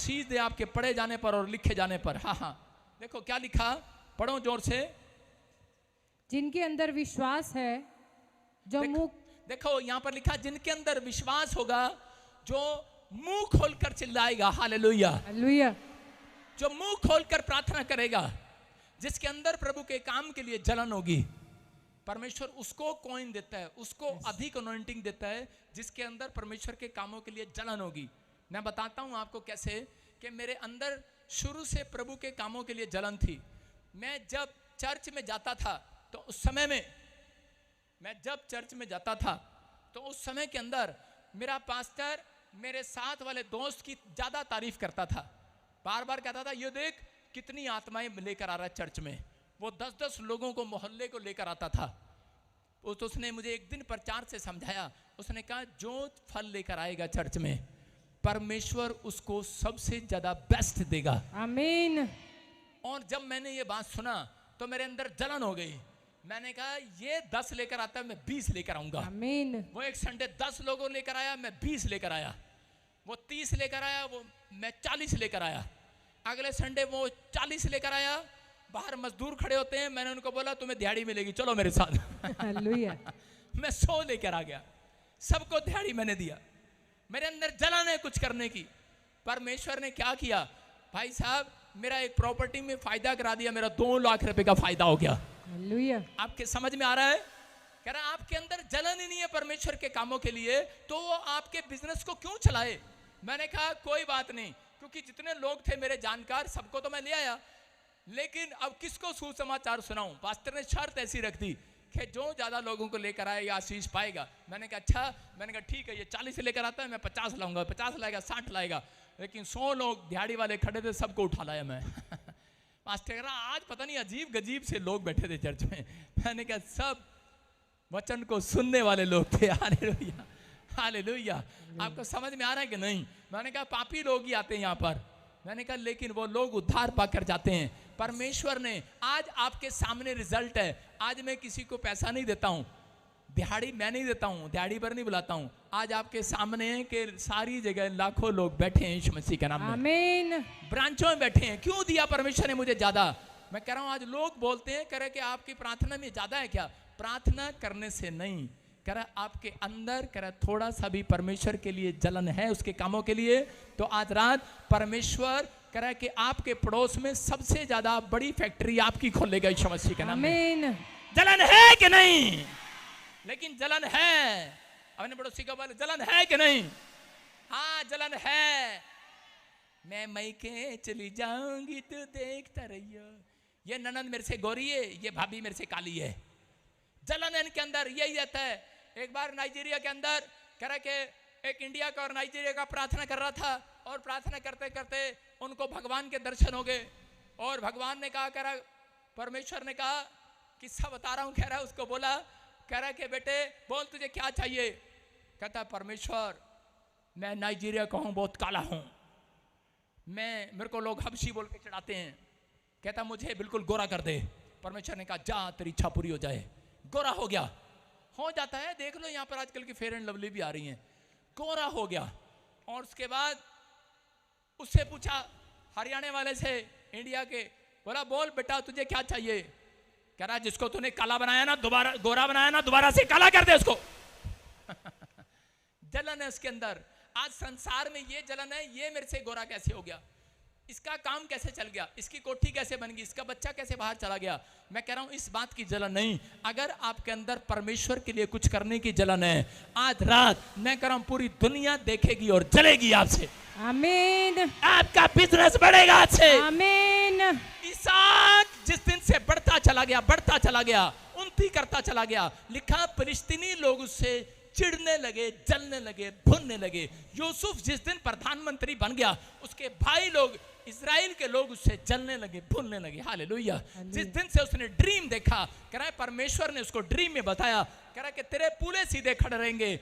आशीष दे आपके पढ़े जाने पर और लिखे जाने पर। हाँ हाँ, देखो क्या लिखा, पढ़ो जोर से। जिनके अंदर विश्वास है, जो मुंह, देखो यहाँ पर लिखा, जिनके अंदर विश्वास होगा, जो मुंह खोलकर चिल्लाएगा हालेलुया, हालेलुया, जो मुंह खोलकर प्रार्थना करेगा, जिसके अंदर प्रभु के काम के लिए जलन होगी, परमेश्वर उसको कॉइन देता है, उसको अधिक अनॉइंटिंग देता है, जिसके अंदर परमेश्वर के कामों के लिए जलन होगी। मैं बताता हूं आपको कैसे, कि मेरे अंदर शुरू से प्रभु के कामों के लिए जलन थी। मैं जब चर्च में जाता था तो उस समय में, मैं जब चर्च में जाता था तो उस समय के अंदर मेरा पास्टर मेरे साथ वाले दोस्त की ज्यादा तारीफ करता था, बार बार कहता था, ये देख कितनी आत्माएं लेकर आ रहा है चर्च में। वो 10-10 लोगों को, मोहल्ले को लेकर आता था। तो उसने मुझे एक दिन प्रचार से समझाया, उसने कहा जो फल लेकर आएगा चर्च में, परमेश्वर उसको सबसे ज्यादा बेस्ट देगा। आमीन। और जब मैंने ये बात सुना तो मेरे अंदर जलन हो गई। मैंने कहा ये 10 लेकर आता है, मैं 20 लेकर आऊंगा। आमीन। वो एक संडे 10 लोगों लेकर आया, मैं 20 लेकर आया। वो 30 लेकर आया, वो मैं 40 लेकर आया। अगले संडे वो 40 लेकर आया। बाहर मजदूर खड़े होते हैं, मैंने उनको बोला तुम्हें दिहाड़ी मिलेगी, चलो मेरे साथ। हालेलुया। मैं 100 लेकर आ गया, सबको दिहाड़ी मैंने दिया। मेरे अंदर जलन है कुछ करने की। परमेश्वर ने क्या किया भाई साहब, मेरा एक प्रॉपर्टी में फायदा करा दिया, मेरा 2 लाख रुपए का फायदा हो गया। हालेलुया। आपके समझ में आ रहा है? कह रहा आपके अंदर जलन ही नहीं है परमेश्वर के कामों के लिए, तो वो आपके बिजनेस को क्यों चलाए? मैंने कहा कोई बात नहीं, क्योंकि जितने लोग थे मेरे जानकार, सबको तो मैं ले आया, लेकिन अब किसको सुसमाचार सुनाऊं? पास्टर ने शर्त ऐसी रख दी कि जो ज्यादा लोगों को लेकर आएगा आशीष पाएगा। मैंने कहा अच्छा, मैंने कहा ठीक है, ये 40 लेकर आता है, मैं 50 लाऊंगा, 50 लाएगा, 60 लाएगा। लेकिन 100 लोग दिहाड़ी वाले खड़े थे, सबको उठा लाया मैं। पास्टर कह रहा आज पता नहीं अजीब गजीब से लोग बैठे थे चर्च में। मैंने कहा सब वचन को सुनने वाले लोग थे। Hallelujah, hallelujah. आपको समझ में आ रहा है कि नहीं? मैंने कहा पापी लोग ही आते हैं यहाँ पर। मैंने कहा लेकिन वो लोग उद्धार पाकर जाते हैं। परमेश्वर ने आज आपके सामने रिजल्ट है। आज मैं किसी को पैसा नहीं देता हूँ, दिहाड़ी मैं नहीं देता हूँ, दिहाड़ी पर नहीं बुलाता हूँ। आज आपके सामने के सारी जगह लाखों लोग बैठे हैं यीशु मसीह के नाम में। आमीन। ब्रांचों में बैठे हैं। क्यों दिया परमेश्वर ने मुझे ज्यादा? मैं कह रहा हूँ आज लोग बोलते हैं, कह रहे कि आपकी प्रार्थना में ज्यादा है क्या? प्रार्थना करने से नहीं, कह रहा आपके अंदर, कह रहा थोड़ा सा भी परमेश्वर के लिए जलन है, उसके कामों के लिए, तो आज रात परमेश्वर कह रहा है कि आपके पड़ोस में सबसे ज्यादा बड़ी फैक्ट्री आपकी खोलेगा यीशु मसीह के नाम में। आमीन। जलन है कि नहीं? लेकिन जलन है। अपने पड़ोसी को बोले जलन है कि नहीं? हाँ जलन है। मैं मैके चली जाऊंगी तो देखता रहियो। ये ननद मेरे से गोरी है, ये भाभी मेरे से काली है। जलन इनके अंदर यही रहता है। एक बार नाइजीरिया के अंदर कह रहा कि एक इंडिया का और नाइजीरिया का प्रार्थना कर रहा था, और प्रार्थना करते करते उनको भगवान के दर्शन हो गए। और भगवान ने कहा, कह रहा परमेश्वर ने कहा, किस्सा बता रहा हूँ, कह रहा उसको बोला, कह रहा कि बेटे बोल तुझे क्या चाहिए? कहता परमेश्वर मैं नाइजीरिया का हूँ, बहुत काला हूँ, मेरे को लोग हबशी बोल के चढ़ाते हैं। कहता मुझे बिल्कुल गोरा कर दे। परमेश्वर ने कहा जा तेरी इच्छा पूरी हो जाए। गोरा हो गया। हो जाता है, देख लो यहाँ पर आजकल की फेयर एंड लवली भी आ रही हैं। गोरा हो गया। और उसके बाद उससे पूछा हरियाणा वाले से, इंडिया के, बोला बोल बेटा तुझे क्या चाहिए? कह रहा जिसको तूने काला बनाया ना, दोबारा गोरा बनाया ना, दोबारा से काला कर दे उसको। जलन है उसके अंदर। आज संसार में ये जलन है, ये मेरे से गोरा कैसे हो गया, इसका काम कैसे चल गया, इसकी कोठी कैसे बन गई, इसका बच्चा कैसे बाहर चला गया। मैं कह रहा हूं इस बात की जलन नहीं। अगर आपके अंदर परमेश्वर के लिए कुछ करने की जलन है, आज रात मैं कह रहा हूं पूरी दुनिया देखेगी और जलेगी आपसे। आमीन। आपका बिजनेस बढ़ेगा आज से। आमीन। इसहाक जिस दिन से बढ़ता चला गया, बढ़ता चला गया, उन्नति करता चला गया। लिखा फिलिस्तीनी लोग उससे चिढ़ने लगे, जलने लगे, भुनने लगे। यूसुफ जिस दिन प्रधानमंत्री बन गया, उसके भाई लोग, इजराइल के लोग उससे जलने लगे, भूलने लगे। हालेलुया। जिस दिन से उसने ड्रीम देखा, कह रहा है परमेश्वर ने उसको ड्रीम में बताया, कह रहा है कि तेरे पूले सीधे खड़े रहेंगे,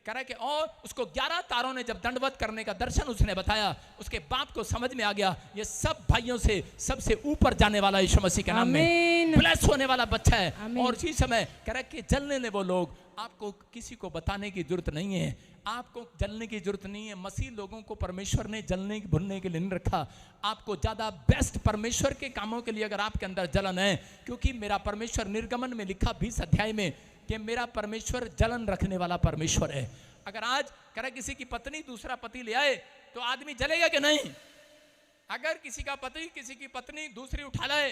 कह रहा है कि और उसको 11 तारों ने जब दंडवत करने का दर्शन उसने बताया, उसके बाप को समझ में आ गया ये सब भाइयों से सबसे ऊपर जाने वाला यीशु मसीह के नाम में आमीन। ब्लेस होने वाला बच्चा है। आमीन। और इसी समय कह रहा है कि जलने ने वो लोग, आपको किसी को बताने की जरूरत नहीं है, आपको जलने की जरूरत नहीं है। मसीह लोगों को परमेश्वर ने जलने भुनने के लिए नहीं रखा, आपको ज्यादा बेस्ट परमेश्वर के कामों के लिए अगर आपके अंदर जलन है, क्योंकि मेरा परमेश्वर निर्गमन में लिखा 20 अध्याय में कि मेरा परमेश्वर जलन रखने वाला परमेश्वर है। अगर आज करे किसी की पत्नी दूसरा पति ले आए तो आदमी जलेगा कि नहीं? अगर किसी का पति किसी की पत्नी दूसरी उठा लाए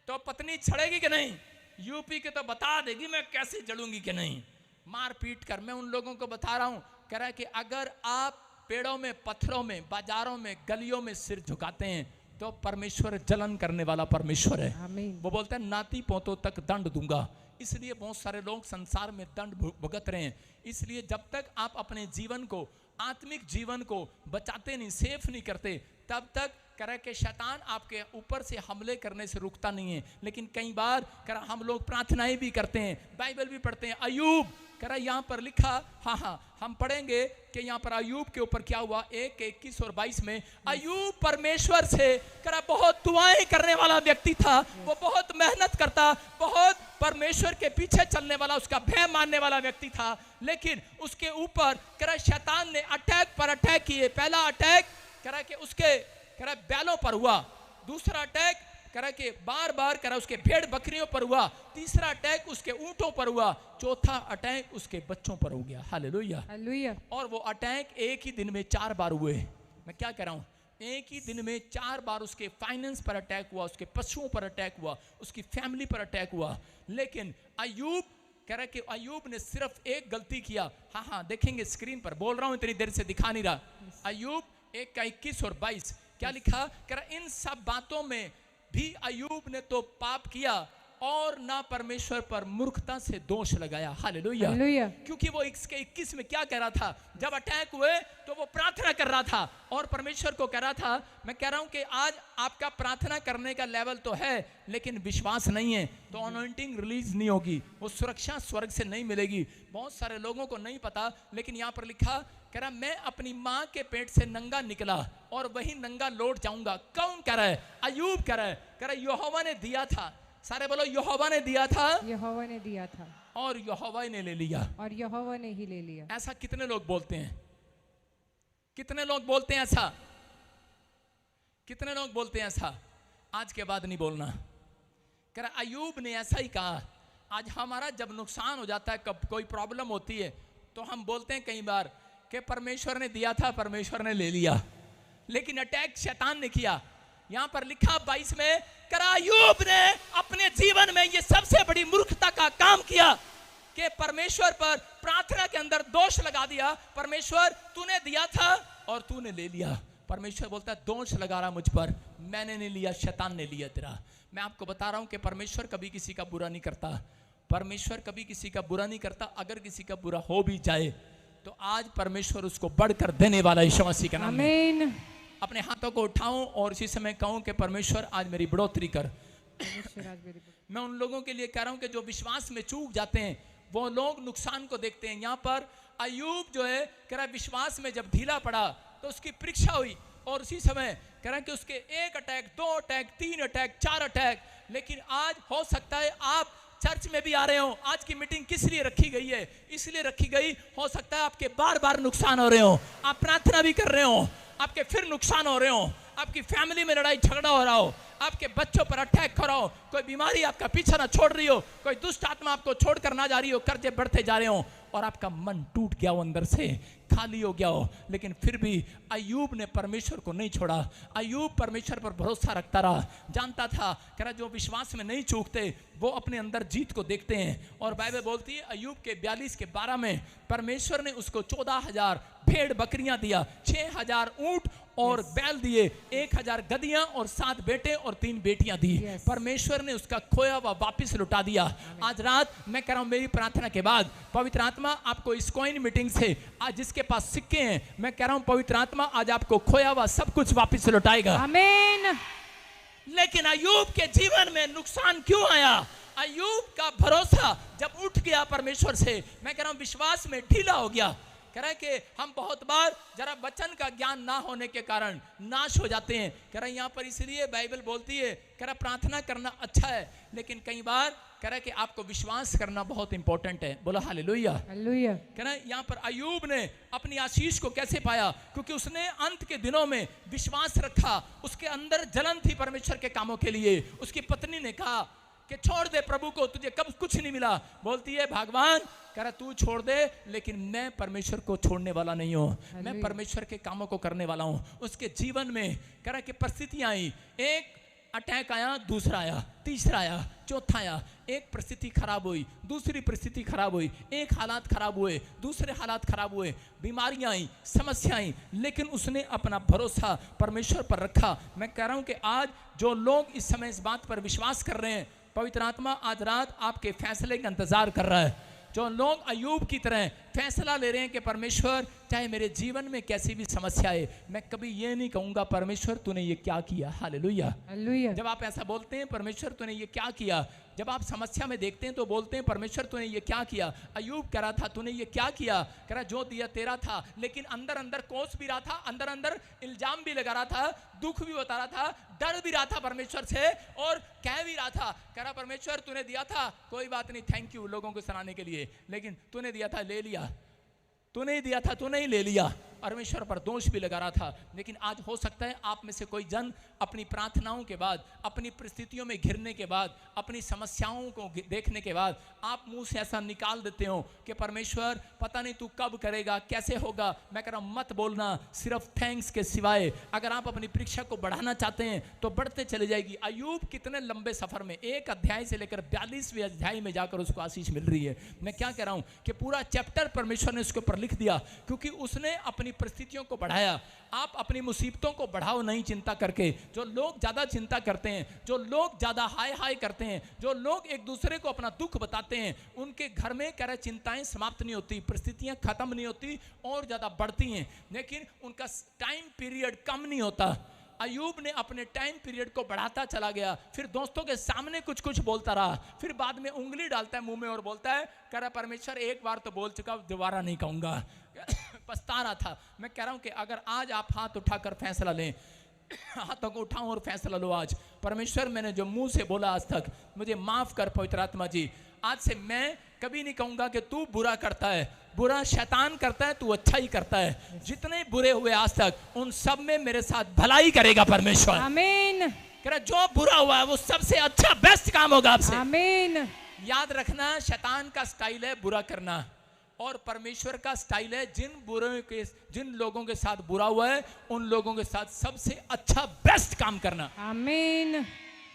तो पत्नी छड़ेगी कि नहीं? यूपी के तो बता देगी मैं कैसे जलूंगी कि नहीं, मार पीट कर। मैं उन लोगों को बता रहा हूं, कह रहा है कि अगर आप पेड़ों में, पत्थरों में, बाजारों में, गलियों में सिर झुकाते हैं तो परमेश्वर जलन करने वाला परमेश्वर है। आमीन। वो बोलता है नाती पोतों तक दंड दूंगा। इसलिए बहुत सारे लोग संसार में दंड भुगत रहे हैं। इसलिए जब तक आप अपने जीवन को, आत्मिक जीवन को बचाते नहीं, सेफ नहीं करते, तब तक कह के शैतान आपके ऊपर से हमले करने से रुकता नहीं है। लेकिन कई बार हम लोग प्रार्थनाएं भी करते हैं, बाइबल भी पढ़ते हैं। अय्यूब कह यहाँ पर लिखा, हाँ हम पढ़ेंगे कि यहाँ पर अय्यूब के ऊपर क्या हुआ। 1:21 और 22 में अय्यूब परमेश्वर से कह बहुत दुआएं करने वाला व्यक्ति था। वो बहुत मेहनत करता, बहुत परमेश्वर के पीछे चलने वाला, उसका भय मानने वाला व्यक्ति था। लेकिन उसके ऊपर कह शैतान ने अटैक पर अटैक किए। पहला अटैक कह कि उसके बैलों पर हुआ, दूसरा अटैक कह कि बार बार कह उसके भेड़ बकरियों पर हुआ, तीसरा अटैक उसके ऊंटों पर हुआ, चौथा अटैक उसके बच्चों पर हो गया। Hallelujah, hallelujah. और वो अटैक एक ही दिन में 4 बार हुए। मैं क्या कह रहा हूं, एक ही दिन में 4 बार उसके फाइनेंस पर अटैक हुआ, उसके पशुओं पर अटैक हुआ, उसकी फैमिली पर अटैक हुआ। लेकिन अय्यूब कह रहा कि अय्यूब ने सिर्फ एक गलती किया। हाँ देखेंगे स्क्रीन पर, बोल रहा हूं इतनी देर से दिखा नहीं रहा। अय्यूब 1:21 और 22 क्या लिखा, कह रहा इन सब बातों में भी अय्यूब ने तो पाप किया और ना परमेश्वर पर मूर्खता से दोष लगाया। Hallelujah, hallelujah. क्योंकि वो 21 में क्या कह रहा था, जब अटैक हुए तो वो प्रार्थना कर रहा था और परमेश्वर को कह रहा था, मैं कह रहा हूं कि आज आपका प्रार्थना करने का लेवल तो है लेकिन विश्वास नहीं है तो अनॉइंटिंग रिलीज नहीं होगी, वो सुरक्षा स्वर्ग से नहीं मिलेगी। बहुत सारे लोगों को नहीं पता, लेकिन यहां पर लिखा, कह रहा मैं अपनी मां के पेट से नंगा निकला और वही नंगा लौट जाऊंगा। कौन कह रहा है? अय्यूब कह रहा है यहोवा ने दिया था। सारे बोलो यहोवा ने दिया था, यहोवा ने दिया था और यहोवा ने ले लिया, और यहोवा ने ही ले लिया। ऐसा कितने लोग बोलते हैं? कितने लोग बोलते हैं ऐसा? कितने लोग बोलते हैं ऐसा? आज के बाद नहीं बोलना। कह रहा अय्यूब ने ऐसा ही कहा। आज हमारा जब नुकसान हो जाता है, कब कोई प्रॉब्लम होती है, तो हम बोलते हैं कई बार कि परमेश्वर ने दिया था, परमेश्वर ने ले लिया, लेकिन अटैक शैतान ने किया। यहां पर लिखा 22 में, अय्यूब ने अपने जीवन में यह सबसे बड़ी मूर्खता का काम किया कि परमेश्वर पर प्रार्थना के अंदर दोष लगा दिया। परमेश्वर तूने दिया था और तूने ले लिया। परमेश्वर बोलता है दोष लगा रहा मुझ पर, मैंने नहीं लिया, शैतान ने लिया तेरा। मैं आपको बता रहा हूं कि परमेश्वर कभी किसी का बुरा नहीं करता। परमेश्वर कभी किसी का बुरा नहीं करता। अगर किसी का बुरा हो भी जाए तो आज परमेश्वर उसको बढ़कर देने वाला यीशु मसीह का नाम है। आमीन। अपने हाथों को उठाऊं और इसी समय कहूं कि परमेश्वर आज मेरी बढ़ोतरी कर। मैं उन लोगों के लिए कह रहा हूं कि जो विश्वास में चूक जाते हैं, वो लोग नुकसान को देखते हैं। यहां पर अय्यूब जो है कह रहा विश्वास में जब ढीला पड़ा तो उसकी परीक्षा हुई, और उसी समय कह रहा कि उसके 1 अटैक, 2 अटैक, 3 अटैक, 4 अटैक। लेकिन आज हो सकता है आप चर्च में भी आ रहे हो। आज की मीटिंग किस लिए रखी गई है? इसलिए रखी गई, हो सकता है आपके बार बार नुकसान हो रहे हो, आप प्रार्थना भी कर रहे हो, आपके फिर नुकसान हो रहे हो, आपकी फैमिली में लड़ाई झगड़ा हो रहा हो, आपके बच्चों पर अटैक हो रहा हो, कोई बीमारी आपका पीछा ना छोड़ रही हो, कोई दुष्ट आत्मा आपको छोड़कर ना जा रही हो, कर्जे बढ़ते जा रहे हो और आपका मन टूट गया हो, अंदर से खाली हो गया हो। लेकिन फिर भी अय्यूब ने परमेश्वर को नहीं छोड़ा। अय्यूब परमेश्वर पर भरोसा रखता रहा, जानता था कह रहा जो विश्वास में नहीं चूकते वो अपने अंदर जीत को देखते हैं। और बाइबल बोलती है अय्यूब के 42:12 में परमेश्वर ने उसको 14,000 भेड़ बकरियां दिया, 6,000 ऊंट और बैल दिए, 1,000 गधियां और 7 बेटे और 3 बेटियां दी। परमेश्वर ने उसका खोया हुआ वापिस लुटा दिया। आज रात मैं कह रहा हूं मेरी प्रार्थना के बाद पवित्र आत्मा आपको इस कॉइन मीटिंग से, आज जिसके पास सिक्के हैं, मैं कह रहा हूं पवित्र आत्मा आज आपको खोया हुआ सब कुछ वापिस लुटाएगा। आमीन। लेकिन अय्यूब के जीवन में नुकसान क्यों आया? अय्यूब का भरोसा जब उठ गया परमेश्वर से, मैं कह रहा हूं विश्वास में ढीला हो गया। कह रहा है कि हम बहुत बार जरा वचन का ज्ञान ना होने के कारण नाश हो जाते हैं। कह रहा है यहाँ पर इसलिए बाइबल बोलती है, कह रहा प्रार्थना करना अच्छा है, लेकिन कई बार कह रहा है कि आपको विश्वास करना बहुत इंपॉर्टेंट है। बोला हालेलुया। हालेलुया। कह रहा है यहाँ पर अय्यूब ने अपनी आशीष को कैसे पाया, क्योंकि उसने अंत के दिनों में विश्वास रखा, उसके अंदर जलन थी परमेश्वर के कामों के लिए। उसकी पत्नी ने कहा कि छोड़ दे प्रभु को, तुझे कब कुछ नहीं मिला। बोलती है भगवान, कह रहा तू छोड़ दे, लेकिन मैं परमेश्वर को छोड़ने वाला नहीं हूं, मैं परमेश्वर के कामों को करने वाला हूं। उसके जीवन में कह रहा कि परिस्थितियां आई, एक अटैक आया, दूसरा आया, तीसरा आया, चौथा आया। एक परिस्थिति खराब हुई, दूसरी परिस्थिति खराब हुई, एक हालात खराब हुए, दूसरे हालात खराब हुए, बीमारियां आई, समस्या आई, लेकिन उसने अपना भरोसा परमेश्वर पर रखा। मैं कह रहा हूं कि आज जो लोग इस समय इस बात पर विश्वास कर रहे हैं, पवित्र आत्मा आज रात आपके फैसले का इंतजार कर रहा है। जो लोग अय्यूब की तरह फैसला ले रहे हैं कि परमेश्वर चाहे मेरे जीवन में कैसी भी समस्या है, मैं कभी ये नहीं कहूंगा परमेश्वर तूने ये क्या किया। हालेलुया। हालेलुया। जब आप ऐसा बोलते हैं परमेश्वर तूने ये क्या किया, जब आप समस्या में देखते हैं तो बोलते हैं परमेश्वर तूने ये क्या किया। अय्यूब कह रहा था तूने ये क्या किया, कह रहा जो दिया तेरा था, लेकिन अंदर अंदर कोस भी रहा था, अंदर अंदर इल्जाम भी लगा रहा था, दुख भी बता रहा था, डर भी रहा था परमेश्वर से, और कह भी रहा था, कह रहा परमेश्वर तूने दिया था, कोई बात नहीं, थैंक यू लोगों को सुनाने के लिए, लेकिन तूने दिया था ले लिया, तूने ही दिया था तूने ही ले लिया। परमेश्वर पर दोष भी लगा रहा था। लेकिन आज हो सकता है आप में से कोई जन अपनी प्रार्थनाओं के बाद, अपनी परिस्थितियों में घिरने के बाद, अपनी समस्याओं को देखने के बाद आप मुंह से ऐसा निकाल देते हो कि परमेश्वर पता नहीं तू कब करेगा, कैसे होगा। मैं कह रहा हूं मत बोलना सिर्फ थैंक्स के सिवाय। अगर आप अपनी परीक्षा को बढ़ाना चाहते हैं तो बढ़ते चले जाएगी। अय्यूब कितने लंबे सफर में, एक अध्याय से लेकर 42वें अध्याय में जाकर उसको आशीष मिल रही है। मैं क्या कह रहा हूं कि पूरा चैप्टर परमेश्वर ने उसके ऊपर लिख दिया, क्योंकि उसने अपनी परिस्थितियों को बढ़ाया। आप अपनी मुसीबतों को बढ़ाओ नहीं चिंता करके। जो लोग ज्यादा चिंता करते हैं, जो लोग ज्यादा हाय हाय करते हैं, जो लोग एक दूसरे को अपना दुख बताते हैं, उनके घर में कह रहे चिंताएं समाप्त नहीं होती, परिस्थितियां खत्म नहीं होती और ज्यादा बढ़ती हैं, लेकिन उनका टाइम पीरियड कम नहीं होता। अय्यूब ने अपने टाइम पीरियड को बढ़ाता चला गया, फिर दोस्तों के सामने कुछ कुछ बोलता रहा, फिर बाद में उंगली डालता है मुंह में और बोलता है, कह रहा परमेश्वर एक बार तो बोल चुका, दोबारा नहीं कहूंगा। पछता रहा था। मैं कह रहा हूं कि अगर आज आप हाथ उठाकर फैसला लें, हाथों को उठाओ और फैसला लो आज, परमेश्वर मैंने जो मुंह से बोला आज तक मुझे माफ कर पवित्र आत्मा जी। आज से मैं कभी नहीं कहूंगा कि तू बुरा करता है, बुरा शैतान करता है, तू अच्छा ही करता है। जितने बुरे हुए आज तक उन सब में मेरे साथ भलाई करेगा परमेश्वर। आमीन। कह रहा जो बुरा हुआ है वो सबसे अच्छा बेस्ट काम होगा आपसे। आमीन। याद रखना शैतान का स्टाइल है बुरा करना, और परमेश्वर का स्टाइल है जिन लोगों के साथ बुरा हुआ है उन लोगों के साथ सबसे अच्छा बेस्ट काम करना। आमीन।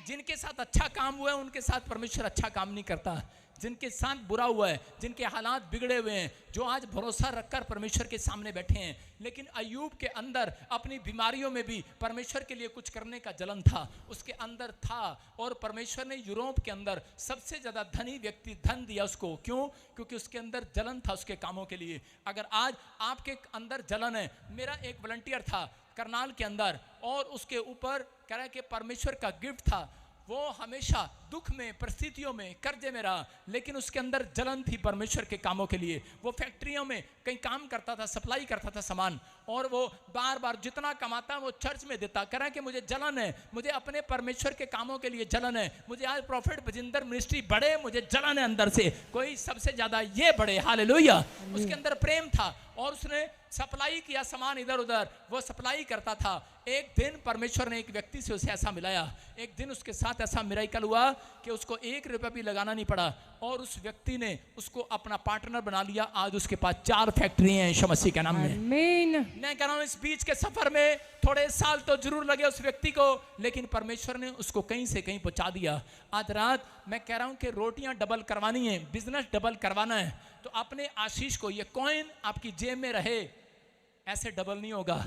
जिनके साथ अच्छा काम हुआ है उनके साथ परमेश्वर अच्छा काम नहीं करता। जिनके साथ बुरा हुआ है, जिनके हालात बिगड़े हुए हैं, जो आज भरोसा रखकर परमेश्वर के सामने बैठे हैं, लेकिन अय्यूब के अंदर अपनी बीमारियों में भी परमेश्वर के लिए कुछ करने का जलन था, उसके अंदर था। और परमेश्वर ने यूरोप के अंदर सबसे ज्यादा धनी व्यक्ति धन दिया उसको। क्यों? क्योंकि उसके अंदर जलन था उसके कामों के लिए। अगर आज आपके अंदर जलन है, मेरा एक वॉलंटियर था करनाल के अंदर, और उसके ऊपर कह रहा है कि परमेश्वर का गिफ्ट था, वो हमेशा दुख में, परिस्थितियों में, कर्जे में रहा, लेकिन उसके अंदर जलन थी परमेश्वर के कामों के लिए। वो फैक्ट्रियों में कहीं काम करता था, सप्लाई करता था सामान, और वो बार बार जितना कमाता वो चर्च में देता। कह रहा है कि मुझे जलन है, मुझे अपने परमेश्वर के कामों के लिए जलन है, मुझे आज प्रॉफिट बजिंदर मिनिस्ट्री बढ़े, मुझे जलन है अंदर से, कोई सबसे ज्यादा ये बढ़े। हालेलुया। उसके अंदर प्रेम था और उसने सप्लाई किया सामान इधर उधर, वो सप्लाई करता था। एक दिन परमेश्वर ने एक व्यक्ति से उसे ऐसा मिलाया, एक दिन उसके साथ ऐसा मिराकल हुआ कि उसको 1 रुपया भी लगाना नहीं पड़ा, और उस व्यक्ति ने उसको अपना पार्टनर बना लिया। आज उसके पास 4 फैक्ट्रियां हैं यीशु मसीह के नाम में। आमीन। मैं कह रहा हूं इस बीच के सफर में थोड़े साल तो जरूर लगे उस व्यक्ति को, लेकिन परमेश्वर ने उसको कहीं से कहीं पहुंचा दिया। आज रात मैं कह रहा हूं कि रोटियां डबल करवानी है, बिजनेस डबल करवाना है, तो अपने आशीष को, ये कॉइन आपकी जेब में रहे, ऐसे डबल नहीं होगा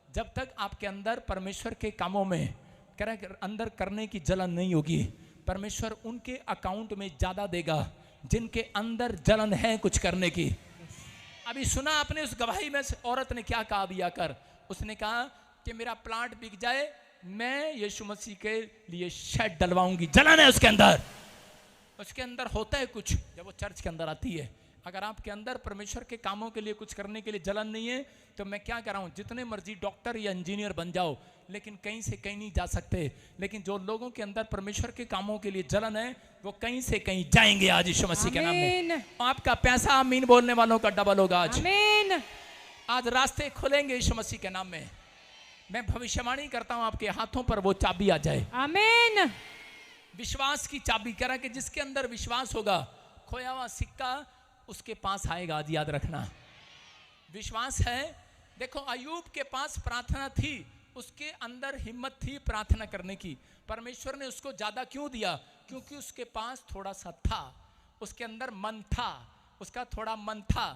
जब तक आपके अंदर परमेश्वर के कामों में कह रहे अंदर करने की जलन नहीं होगी। परमेश्वर उनके अकाउंट में ज्यादा देगा जिनके अंदर जलन है कुछ करने की। अभी सुना आपने उस गवाही में औरत ने क्या कहा अभी आकर, उसने कहा कि मेरा प्लांट बिक जाए, मैं यीशु मसीह के लिए शेड डलवाऊंगी। जलन है उसके अंदर। उसके अंदर होता है कुछ जब वो चर्च के अंदर आती है। अगर आपके अंदर परमेश्वर के कामों के लिए कुछ करने के लिए जलन नहीं है तो मैं क्या कह रहा हूं, जितने मर्जी डॉक्टर या इंजीनियर बन जाओ लेकिन कहीं से कहीं नहीं जा सकते। लेकिन जो लोगों के अंदर परमेश्वर के कामों के लिए जलन है वो कहीं से कहीं जाएंगे आज यीशु मसीह के नाम में। आपका पैसा आमीन बोलने वालों का डबल होगा आज। आमीन। आज रास्ते खुलेंगे यीशु मसीह के नाम में। मैं भविष्यवाणी करता हूं आपके हाथों पर वो चाबी आ जाए। आमीन। विश्वास की चाबी कह रहा कि जिसके अंदर विश्वास होगा खोया हुआ सिक्का उसके पास आएगा। आज याद रखना विश्वास है। देखो अय्यूब के पास प्रार्थना थी, उसके अंदर हिम्मत थी प्रार्थना करने की। परमेश्वर ने उसको ज्यादा क्यों दिया? क्योंकि उसके पास थोड़ा सा था, उसके अंदर मन था, उसका थोड़ा मन था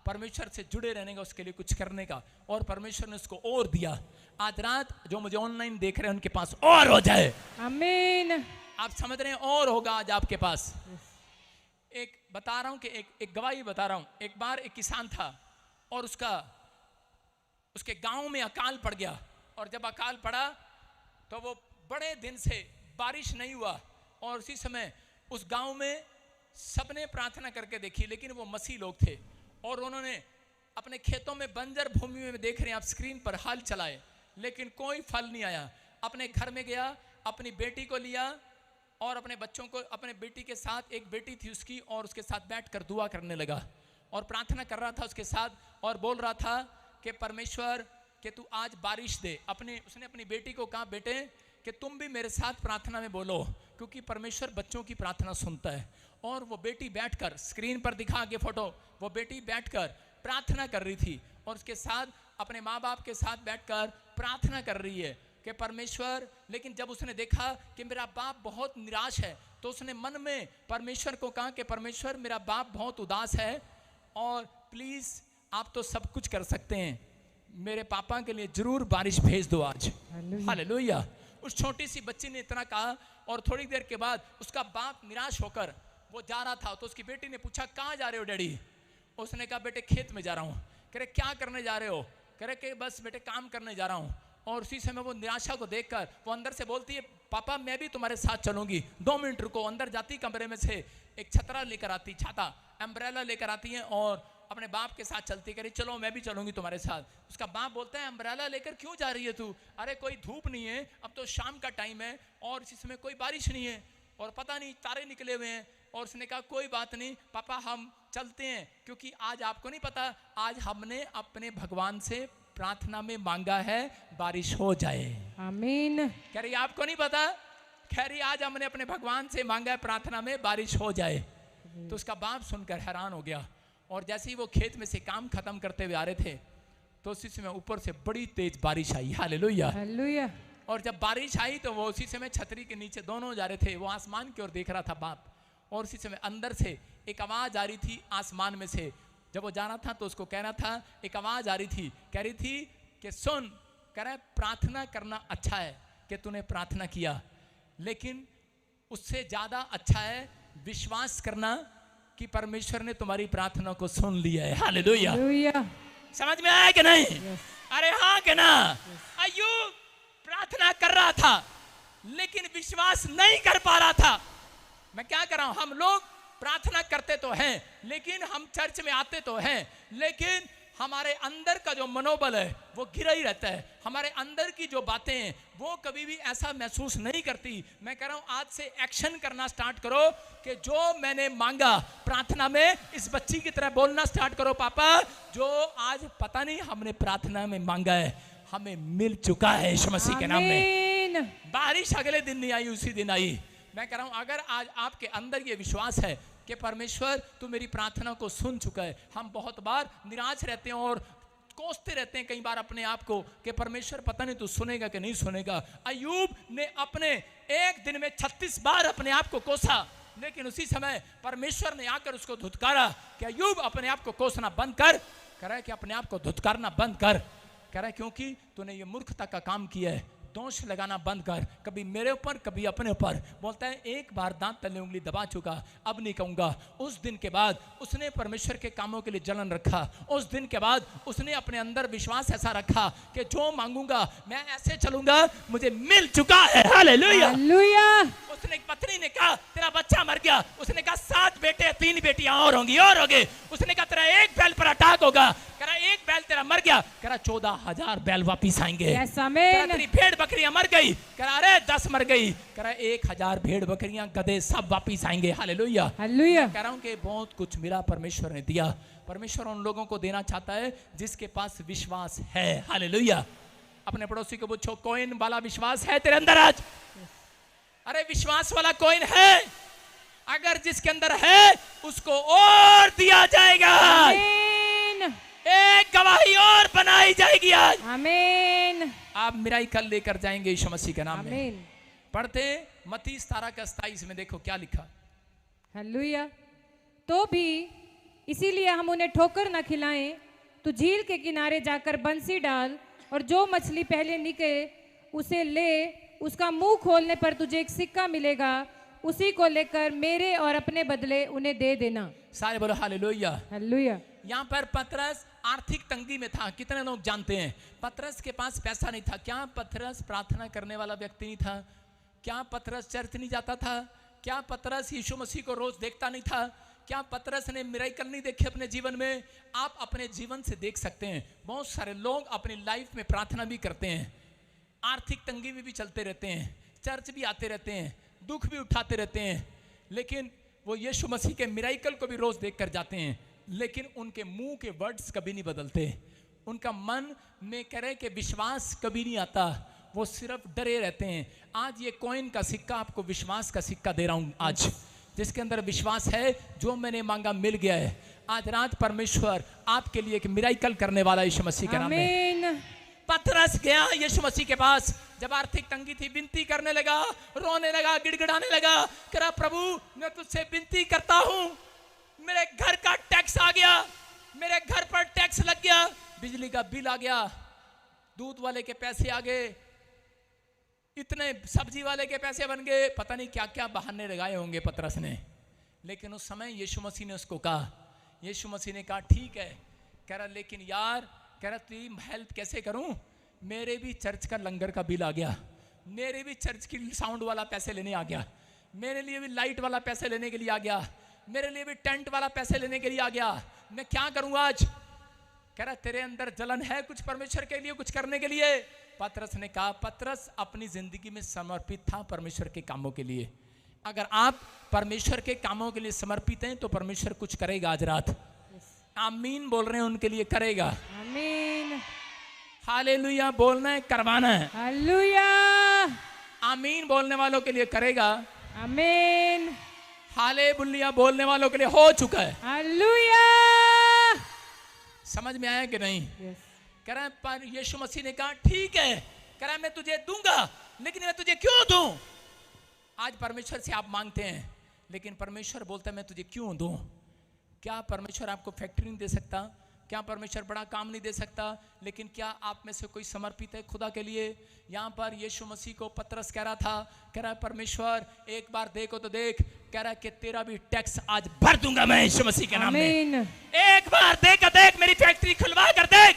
परमेश्वर से जुड़े रहने का, उसके लिए कुछ करने का, और परमेश्वर ने उसको और दिया। आज रात जो मुझे ऑनलाइन देख रहे हैं उनके पास और हो जाए। आमीन। आप समझ रहे हैं और होगा आज आपके पास। एक बता रहा हूं कि एक गवाही बता रहा हूं। एक बार एक किसान था और उसके गांव में अकाल पड़ गया, और जब अकाल पड़ा तो वो बड़े दिन से बारिश नहीं हुआ, और उसी समय उस गांव में सबने प्रार्थना करके देखी, लेकिन वो मसीह लोग थे और उन्होंने अपने खेतों में बंजर भूमि में देख रहे हैं आप स्क्रीन पर हल चलाए, लेकिन कोई फल नहीं आया। अपने घर में गया, अपनी बेटी को लिया और अपने बच्चों को, अपने बेटी के साथ, एक बेटी थी उसकी, और उसके साथ बैठकर दुआ करने लगा और प्रार्थना कर रहा था उसके साथ, और बोल रहा था कि परमेश्वर कि तू आज बारिश दे। उसने अपनी बेटी को कहा बेटे कि तुम भी मेरे साथ प्रार्थना में बोलो, क्योंकि परमेश्वर बच्चों की प्रार्थना सुनता है। और वो बेटी बैठकर, स्क्रीन पर दिखा के फोटो, वो बेटी बैठकर प्रार्थना कर रही थी और उसके साथ अपने माँ बाप के साथ बैठकर प्रार्थना कर रही है कि परमेश्वर। लेकिन जब उसने देखा कि मेरा बाप बहुत निराश है तो उसने मन में परमेश्वर को कहा कि परमेश्वर मेरा बाप बहुत उदास है और प्लीज आप तो सब कुछ कर सकते हैं, मेरे पापा के लिए जरूर बारिश भेज दो आज। हालेलुया। उस छोटी सी बच्ची ने इतना कहा, और थोड़ी देर के बाद उसका बाप निराश होकर वो जा रहा था, तो उसकी बेटी ने पूछा कहाँ जा रहे हो डैडी? उसने कहा बेटे खेत में जा रहा हूँ। कह रहे क्या करने जा रहे हो? कह रहे कि बस बेटे काम करने जा रहा हूँ। और उसी समय वो निराशा को देखकर वो अंदर से बोलती है पापा मैं भी तुम्हारे साथ चलूंगी, 2 मिनट रुको। अंदर जाती कमरे में से एक छतरा लेकर आती, छाता एम्ब्रेला लेकर आती है और अपने बाप के साथ चलती, कह रही चलो मैं भी चलूंगी तुम्हारे साथ। उसका बाप बोलता है एम्ब्रेला लेकर क्यों जा रही है तू? अरे कोई धूप नहीं है, अब तो शाम का टाइम है और इसी समय कोई बारिश नहीं है और पता नहीं तारे निकले हुए हैं। और उसने कहा कोई बात नहीं पापा हम चलते हैं, क्योंकि आज आपको नहीं पता, आज हमने अपने भगवान से प्रार्थना में मांगा है बारिश हो जाए। आमीन। कह रही आपको नहीं पता? कह रही आज हमने अपने भगवान से मांगा है प्रार्थना में बारिश हो जाए। तो उसका बाप सुनकर हैरान हो गया, और जैसे ही वो खेत में से काम खत्म करते हुए आ रहे थे तो उसी समय ऊपर से बड़ी तेज बारिश आई। हालेलुया। हालेलुया। और जब बारिश आई तो वो उसी समय छतरी के नीचे दोनों जा रहे थे, वो आसमान की ओर देख रहा था बाप, और उसी समय अंदर से एक आवाज आ रही थी आसमान में से। जब वो जाना था तो उसको कहना था, एक आवाज आ रही थी, कह रही थी कि सुन, कह रहा है प्रार्थना करना अच्छा है कि तूने प्रार्थना किया, लेकिन उससे ज्यादा अच्छा है विश्वास करना कि परमेश्वर ने तुम्हारी प्रार्थना को सुन लिया है। हालेलुया। समझ में आया कि नहीं? अरे हाँ कि ना? अय्यूब प्रार्थना कर रहा था लेकिन विश्वास नहीं कर पा रहा था। मैं क्या कर रहा हूं, हम लोग प्रार्थना करते तो हैं, लेकिन हम चर्च में आते तो हैं, लेकिन हमारे अंदर का जो मनोबल है वो गिरा ही रहता है। हमारे अंदर की जो बातें हैं वो कभी भी ऐसा महसूस नहीं करती। मैं कह रहा हूं आज से एक्शन करना स्टार्ट करो कि जो मैंने मांगा प्रार्थना में, इस बच्ची की तरह बोलना स्टार्ट करो, पापा जो आज पता नहीं हमने प्रार्थना में मांगा है हमें मिल चुका है यीशु मसीह के नाम में। बारिश अगले दिन नहीं आई, उसी दिन आई। मैं कह रहा हूं अगर आज आपके अंदर ये विश्वास है कि परमेश्वर तू मेरी प्रार्थना को सुन चुका है। हम बहुत बार निराश रहते हैं और कोसते रहते हैं कई बार अपने आप को कि परमेश्वर पता नहीं तू सुनेगा कि नहीं सुनेगा। अय्यूब ने अपने एक दिन में 36 बार अपने आप को कोसा, लेकिन उसी समय परमेश्वर ने आकर उसको धुतकारा कि अय्यूब अपने आप को कोसना बंद कर। कह रहा है कि अपने आप को धुतकारना बंद कर। कह रहा है क्योंकि तूने ये मूर्खता का काम किया है, दोष लगाना बंद कर, कभी मेरे ऊपर कभी अपने ऊपर। बोलता है एक बार दांत तले उंगली दबा चुका, अब नहीं कहूंगा। उस दिन के बाद उसने परमेश्वर के कामों के लिए जलन रखा। उस दिन के बाद उसने अपने अंदर विश्वास ऐसा रखा कि जो मांगूंगा मैं ऐसे चलूंगा मुझे मिल चुका है। हालेलुया। हालेलुया। उस उसने पत्नी ने कहा तेरा बच्चा मर गया, उसने कहा 7 बेटे 3 बेटियां और होंगी और होंगे। उसने कहा तेरा एक बैल पर अटैक होगा, करा एक बैल तेरा मर गया, करा 14,000 बैल वापिस आएंगे। Yes, amen. तेरी भेड़ बकरियां मर गई, करा अरे 10 मर गई, करा 1,000 भेड़ बकरियां गधे सब वापिस आएंगे। Hallelujah hallelujah. कह रहा हूं कि बहुत कुछ मिला परमेश्वर ने दिया। परमेश्वर उन लोगों को देना चाहता है जिसके पास विश्वास है। हालेलुया। अपने पड़ोसी को पूछो कॉइन वाला विश्वास है तेरे अंदर आज? अरे विश्वास वाला कॉइन है, अगर जिसके अंदर है उसको और दिया जाएगा। आमीन एक गवाही और बनाई जाएगी आज। आमीन आप मिराकल लेकर जाएंगे यीशु मसीह के नाम में। आमीन। पढ़ते मत्ती 17:27 में देखो क्या लिखा। हालेलुया। तो भी इसीलिए हम उन्हें ठोकर न खिलाएं, तो झील के किनारे जाकर बंसी डाल और जो मछली पहले निकले उसे ले, उसका मुंह खोलने पर तुझे एक सिक्का मिलेगा, उसी को लेकर मेरे और अपने बदले उन्हें दे देना। सारे बोलो हालेलुया। हालेलुया। यहाँ पर पतरस आर्थिक तंगी में था। कितने लोग जानते हैं पतरस के पास पैसा नहीं था? क्या पतरस प्रार्थना करने वाला व्यक्ति नहीं था? क्या पतरस चर्च नहीं जाता था? क्या पतरस यीशु मसीह को रोज देखता नहीं था? क्या पतरस ने मिरेकल नहीं देखे अपने जीवन में? आप अपने जीवन से देख सकते हैं बहुत सारे लोग अपनी लाइफ में प्रार्थना भी करते हैं, आर्थिक तंगी में भी चलते रहते हैं, चर्च भी आते रहते हैं, दुख भी उठाते रहते हैं, लेकिन वो यीशु मसीह के मिरेकल को भी रोज देख कर जाते हैं, लेकिन उनके मुंह के वर्ड्स कभी नहीं बदलते, उनका मन में करे कि विश्वास कभी नहीं आता, वो सिर्फ डरे रहते हैं। आज ये कॉइन का सिक्का आपको विश्वास का सिक्का दे रहा हूं आज, जिसके अंदर विश्वास है जो मैंने मांगा मिल गया है। आज रात परमेश्वर आपके लिए एक मिरेकल करने वाला यीशु मसीह के नाम में। पतरस गया यीशु मसीह के पास, जब आर्थिक तंगी थी, विनती करने लगा, रोने लगा, गिड़गिड़ाने लगा, कहा प्रभु मैं तुझसे विनती करता हूं, मेरे घर का टैक्स आ गया, मेरे घर पर टैक्स लग गया, बिजली का बिल आ गया, दूध वाले के पैसे आ गए, इतने सब्जी वाले के पैसे बन गए, पता नहीं क्या क्या बहाने लगाए होंगे पतरस ने। लेकिन उस समय यीशु मसीह ने उसको कहा, यीशु मसीह ने कहा ठीक है, कह रहा लेकिन यार, कह रहा तेरी हेल्प कैसे करूं, मेरे भी चर्च का लंगर का बिल आ गया, मेरे भी चर्च की साउंड वाला पैसे लेने आ गया, मेरे लिए भी लाइट वाला पैसे लेने के लिए आ गया, मेरे लिए भी टेंट वाला पैसे लेने के लिए आ गया, मैं क्या करूं आज? कह रहा तेरे अंदर जलन है कुछ परमेश्वर के लिए कुछ करने के लिए? पतरस ने कहा, पतरस अपनी जिंदगी में समर्पित था परमेश्वर के कामों के लिए। अगर आप परमेश्वर के कामों के लिए समर्पित हैं तो परमेश्वर कुछ करेगा आज रात। आमीन बोल रहे हैं उनके लिए करेगा। आमीन हालेलुया बोलना है, करवाना है। हालेलुया। आमीन बोलने वालों के लिए करेगा। आमीन हालेलुया बोलने वालों के लिए हो चुका है। हालेलुया। समझ में आया कि नहीं? यस। कह रहा है पर यीशु मसीह ने कहा ठीक है, कह रहा है मैं तुझे दूंगा, लेकिन मैं तुझे क्यों दूं? आज परमेश्वर से आप मांगते हैं, लेकिन परमेश्वर बोलता है मैं तुझे क्यों दूं? क्या परमेश्वर आपको फैक्ट्री नहीं दे सकता? क्या परमेश्वर बड़ा काम नहीं दे सकता? लेकिन क्या आप में से कोई समर्पित है खुदा के लिए? यहाँ पर यीशु मसीह को पतरस कह रहा था, कह रहा है परमेश्वर एक बार देखो तो देख, कह रहा है कि तेरा भी टैक्स आज भर दूंगा मैं यीशु मसीह के नाम में। एक बार देख मेरी फैक्ट्री खुलवा कर देख,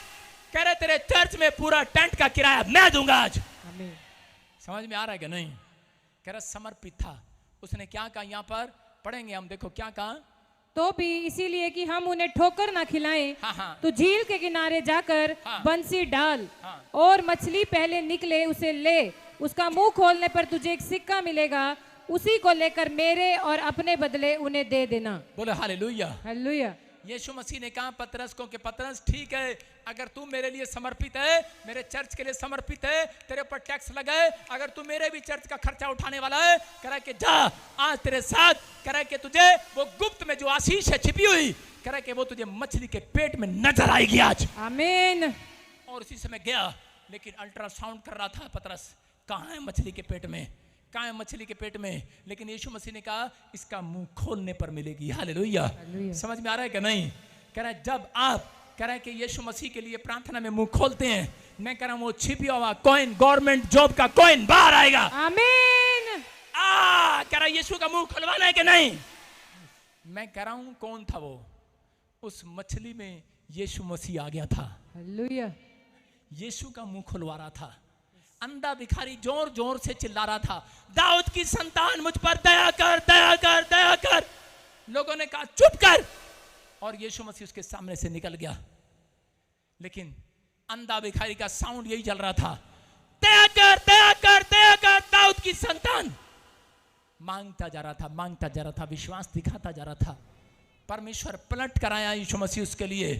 कह रहे तेरे चर्च में पूरा टेंट का किराया मैं दूंगा आज। समझ में आ रहा है कि नहीं? कह रहा समर्पित था। उसने क्या कहा यहाँ पर पढ़ेंगे हम, देखो क्या कहा। तो भी इसीलिए कि हम उन्हें ठोकर ना खिलाएं, हाँ। तो झील के किनारे जाकर हाँ। बंसी डाल, हाँ। और मछली पहले निकले उसे ले, उसका मुंह खोलने पर तुझे एक सिक्का मिलेगा, उसी को लेकर मेरे और अपने बदले उन्हें दे देना। बोले हालेलुया। हालेलुया। यीशु मसीह ने कहा पतरस को कि पतरस ठीक है, अगर तू मेरे लिए समर्पित है, मेरे चर्च के लिए समर्पित है, तेरे ऊपर टैक्स लगा है, अगर तू मेरे भी चर्च का खर्चा उठाने वाला है, कह कि जा आज तेरे साथ, कह कि तुझे वो गुप्त में जो आशीष है छिपी हुई, कह कि वो तुझे मछली के पेट में नजर आएगी आज। आमीन। और उसी समय गया, लेकिन अल्ट्रासाउंड कर रहा था पतरस, कहाँ है मछली के पेट में, कहाँ है मछली के पेट में? लेकिन यीशु मसीह ने कहा इसका मुंह खोलने पर मिलेगी। हालेलुया। समझ में आ रहा है कि नहीं? कह रहा है जब आप कह रहा है कि यीशु मसीह के लिए प्रार्थना में मुंह खोलते हैं, मैं कह रहा हूं वो छिपी हुआ कॉइन, गवर्नमेंट जॉब का कॉइन बाहर आएगा। आमीन। कह रहा यीशु का मुंह खुलवाना है कि नहीं? मैं कह रहा हूं कौन था वो? उस मछली में यीशु मसीह आ गया था। हालेलुया। यीशु का मुंह खुलवा रहा था। अंधा भिखारी जोर जोर से चिल्ला रहा था, दाऊद की संतान मुझ पर दया कर, दया कर, दया कर। लोगों ने कहा चुप कर, और यीशु मसीह उसके सामने से निकल गया। लेकिन अंधा भिखारी का साउंड यही चल रहा था, दया कर, दया कर, दया कर, दाऊद की संतान। मांगता जा रहा था, मांगता जा रहा था, विश्वास दिखाता जा रहा था। परमेश्वर पलट कर आया यीशु मसीह उसके लिए,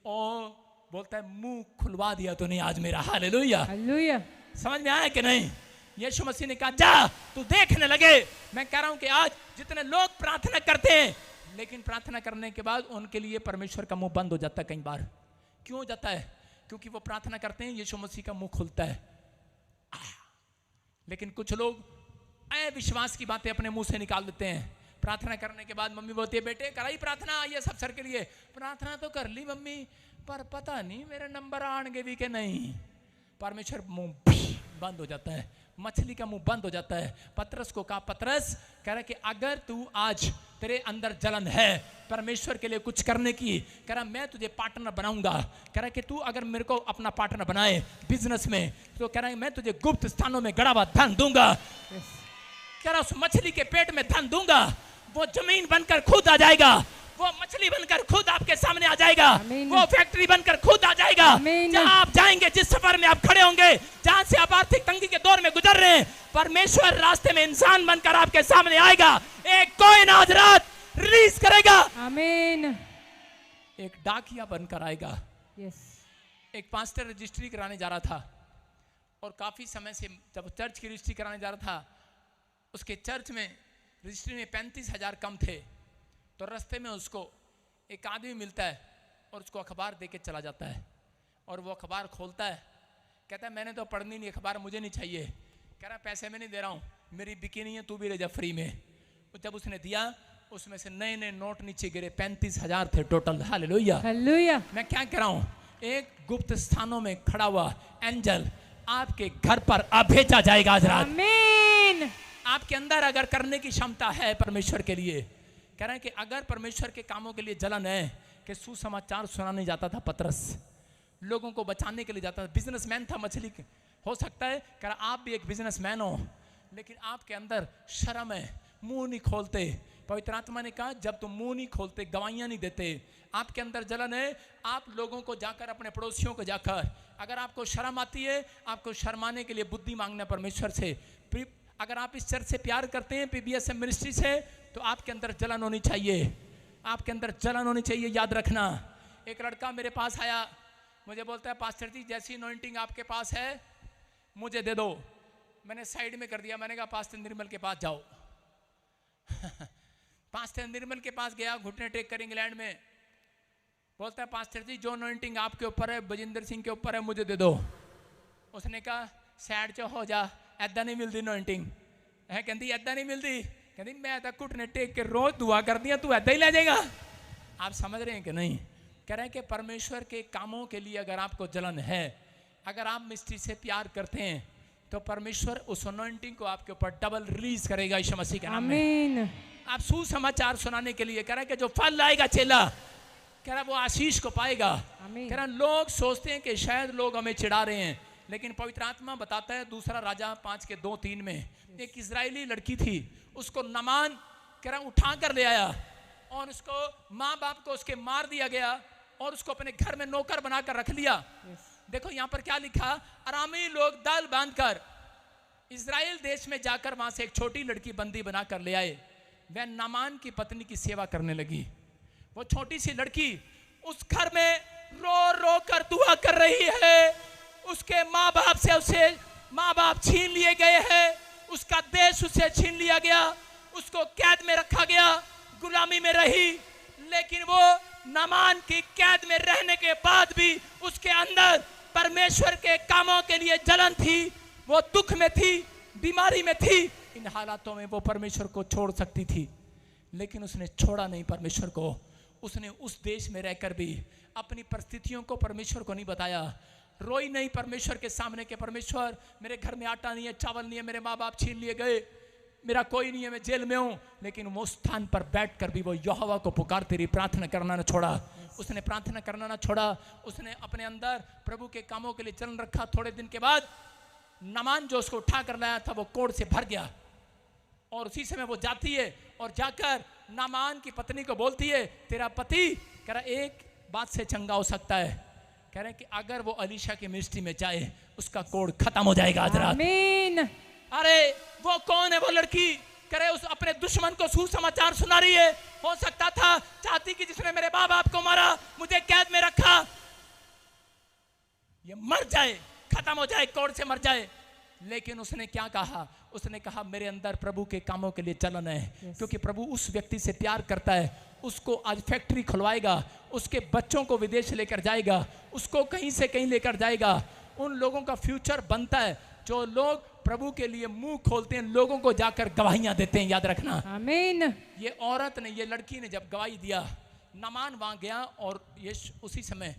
और बोलता है मुंह खुलवा दिया तूने आज मेरा। Hallelujah, hallelujah. समझ में आया कि नहीं? यीशु मसीह ने कहा जा तू देखने लगे। मैं कह रहा हूं कि आज जितने लोग प्रार्थना करते हैं, लेकिन प्रार्थना करने के बाद उनके लिए परमेश्वर का मुंह बंद हो जाता है कई बार। क्यों हो जाता है? क्योंकि वो प्रार्थना करते हैं, यीशु मसीह का मुंह खुलता है। लेकिन कुछ लोग अविश्वास की बातें अपने मुंह से निकाल देते हैं। प्रार्थना करने के बाद मम्मी बोलती है बेटे कराई प्रार्थना, ये सब सर के लिए प्रार्थना तो कर ली मम्मी, पर पता नहीं मेरे नंबर आएंगे भी कि नहीं। परमेश्वर मुंह बंद हो जाता है, मछली का मुंह बंद हो जाता है। पतरस को कहा, पतरस कह रहा कि अगर तू आज तेरे अंदर जलन है परमेश्वर के लिए कुछ करने की, कह रहा मैं तुझे पार्टनर बनाऊंगा। कह रहा कि तू अगर मेरे को अपना पार्टनर बनाए बिजनेस में, तो कह रहा है मैं तुझे गुप्त स्थानों में गड़ा हुआ धन दूंगा। कह रहा उस मछली के पेट में धन दूंगा, वो जमीन बनकर खुद आ जाएगा, वो मछली बनकर खुद आपके सामने आ जाएगा, वो फैक्ट्री बनकर खुद आ जाएगा। जहां आप जाएंगे, जिस सफर में आप खड़े होंगे, जहां से आप आर्थिक तंगी के दौर में गुजर रहे हैं, परमेश्वर रास्ते में इंसान बनकर आपके सामने आएगा। एक कोइन आज रात रिलीज करेगा, आमीन। एक डाकिया बनकर आएगा। यस। एक पास्टर रजिस्ट्री कराने जा रहा था, और काफी समय से जब चर्च की रजिस्ट्री कराने जा रहा था, उसके चर्च में रजिस्ट्री में 35,000 कम थे। तो रास्ते में उसको एक आदमी मिलता है और उसको अखबार दे के चला जाता है, और वो अखबार खोलता है, कहता है मैंने तो पढ़नी नहीं अखबार, मुझे नहीं चाहिए। कह रहा पैसे मैं नहीं दे रहा हूँ, मेरी बिकी नहीं है, तू भी ले जा फ्री में। तो जब उसने दिया, उसमें से नए नए नोट नीचे गिरे, 35,000 थे टोटल। Hallelujah, hallelujah. मैं क्या कह रहा हूँ, एक गुप्त स्थानों में खड़ा हुआ एंजल आपके घर पर भेजा जाएगा आज रात। आमीन। आपके अंदर अगर करने की क्षमता है परमेश्वर के लिए, कह रहे हैं कि अगर परमेश्वर के कामों के लिए जलन है, कि सुसमाचार सुनाने जाता था पतरस, लोगों को बचाने के लिए जाता था। बिजनेसमैन था मछली, हो सकता है कह रहा आप भी एक बिजनेसमैन हो, लेकिन आपके अंदर शर्म है, मुंह नहीं खोलते। पवित्र आत्मा ने कहा जब तुम मुंह नहीं खोलते, गवाहियां नहीं देते, आपके अंदर जलन है, आप लोगों को जाकर, अपने पड़ोसियों को जाकर, अगर आपको शर्म आती है, आपको शर्माने के लिए बुद्धि मांगना परमेश्वर से। अगर आप इस चर्च से प्यार करते हैं, PBSM मिनिस्ट्री से, तो आपके अंदर जलन होनी चाहिए, आपके अंदर जलन होनी चाहिए, याद रखना। एक लड़का मेरे पास आया, मुझे बोलता है पास्टर जी जैसी अनॉइंटिंग आपके पास है मुझे दे दो। मैंने साइड में कर दिया, मैंने कहा पास्टर निर्मल के पास जाओ। पास्टर निर्मल के पास गया, घुटने टेक कर इंग्लैंड में, बोलता है पास्टर जी जो अनॉइंटिंग आपके ऊपर है, बजिंदर सिंह के ऊपर है, मुझे दे दो। उसने कहा सैड च हो जा, ऐदा नहीं मिलती अनॉइंटिंग है। कहती ऐदा नहीं मिलती, कहती मैं तो घुटने टेक के रोज दुआ कर दिया, तू ऐदा ही ले जाएगा। आप समझ रहे हैं कि नहीं? कह रहे हैं कि परमेश्वर के कामों के लिए अगर आपको जलन है, अगर आप मिस्ट्री से प्यार करते हैं, तो परमेश्वर उस अनॉइंटिंग को आपके ऊपर डबल रिलीज करेगा यीशु मसीह के नाम में। आमीन। आप सुसमाचार सुनाने के लिए, कह रहा है कि जो फल लाएगा चेला, कह रहा वो आशीष को पाएगा। कह रहा लोग सोचते हैं कि शायद लोग हमें चिढ़ा रहे हैं, लेकिन पवित्र आत्मा बताता है दूसरा राजा 5:2-3 में, एक इजरायली लड़की थी, उसको नामान कह रहा उठा कर ले आया, और उसको माँ बाप को उसके मार दिया गया, और उसको अपने घर में नौकर बनाकर रख लिया। देखो यहाँ पर क्या लिखा, अरामी लोग दल बांधकर इजराइल देश में जाकर वहां से एक छोटी लड़की बंदी बनाकर ले आए। वह नामान की पत्नी की सेवा करने लगी। वो छोटी सी लड़की उस घर में रो रो कर दुआ कर रही है। उसके माँ बाप से उसे माँ बाप छीन लिए गए हैं, उसका देश उसे छीन लिया गया, उसको कैद में रखा गया, गुलामी में रही। लेकिन वो नामान की कैद में रहने के बाद भी उसके अंदर परमेश्वर के कामों के लिए जलन थी। वो दुख में थी, बीमारी में थी, इन हालातों में वो परमेश्वर को छोड़ सकती थी, लेकिन उसने छोड़ा नहीं परमेश्वर को। उसने उस देश में रहकर भी अपनी परिस्थितियों को परमेश्वर को नहीं बताया, रोई नहीं परमेश्वर के सामने के परमेश्वर मेरे घर में आटा नहीं है, चावल नहीं है, मेरे माँ बाप छीन लिए गए, मेरा कोई नहीं है, मैं जेल में हूं। लेकिन वो स्थान पर बैठकर भी वो यहोवा को पुकारती रही, प्रार्थना करना न छोड़ा। उसने प्रार्थना करना न छोड़ा, उसने अपने अंदर प्रभु के कामों के लिए चलन रखा। थोड़े दिन के बाद नामान जो उसको उठा कर लाया था वो कोढ़ से भर गया। और उसी समय वो जाती है और जाकर नामान की पत्नी को बोलती है, तेरा पति कह रहा एक बात से चंगा हो सकता है, कह रहे कि अगर वो अलीशा की मिनिस्ट्री में जाए उसका कोढ़ खत्म हो जाएगा आज रात। आमीन। अरे वो कौन है वो लड़की, कह रहे उस अपने दुश्मन को सुसमाचार सुना रही है। हो सकता था चाहती कि जिसने मेरे माँ बाप को मारा, मुझे कैद में रखा, ये मर जाए, खत्म हो जाए, कोढ़ से मर जाए। लेकिन उसने क्या कहा, उसने कहा मेरे अंदर प्रभु के कामों के लिए चलन है। क्योंकि प्रभु उस व्यक्ति से प्यार करता है, उसको आज फैक्ट्री खुलवाएगा, उसके बच्चों को विदेश लेकर जाएगा, उसको कहीं से कहीं लेकर जाएगा। उन लोगों का फ्यूचर बनता है जो लोग प्रभु के लिए मुंह खोलते हैं, लोगों को जाकर गवाहियां देते हैं, याद रखना। आमीन। ये औरत ने, ये लड़की ने जब गवाही दिया, नामान वहां गया और ये उसी समय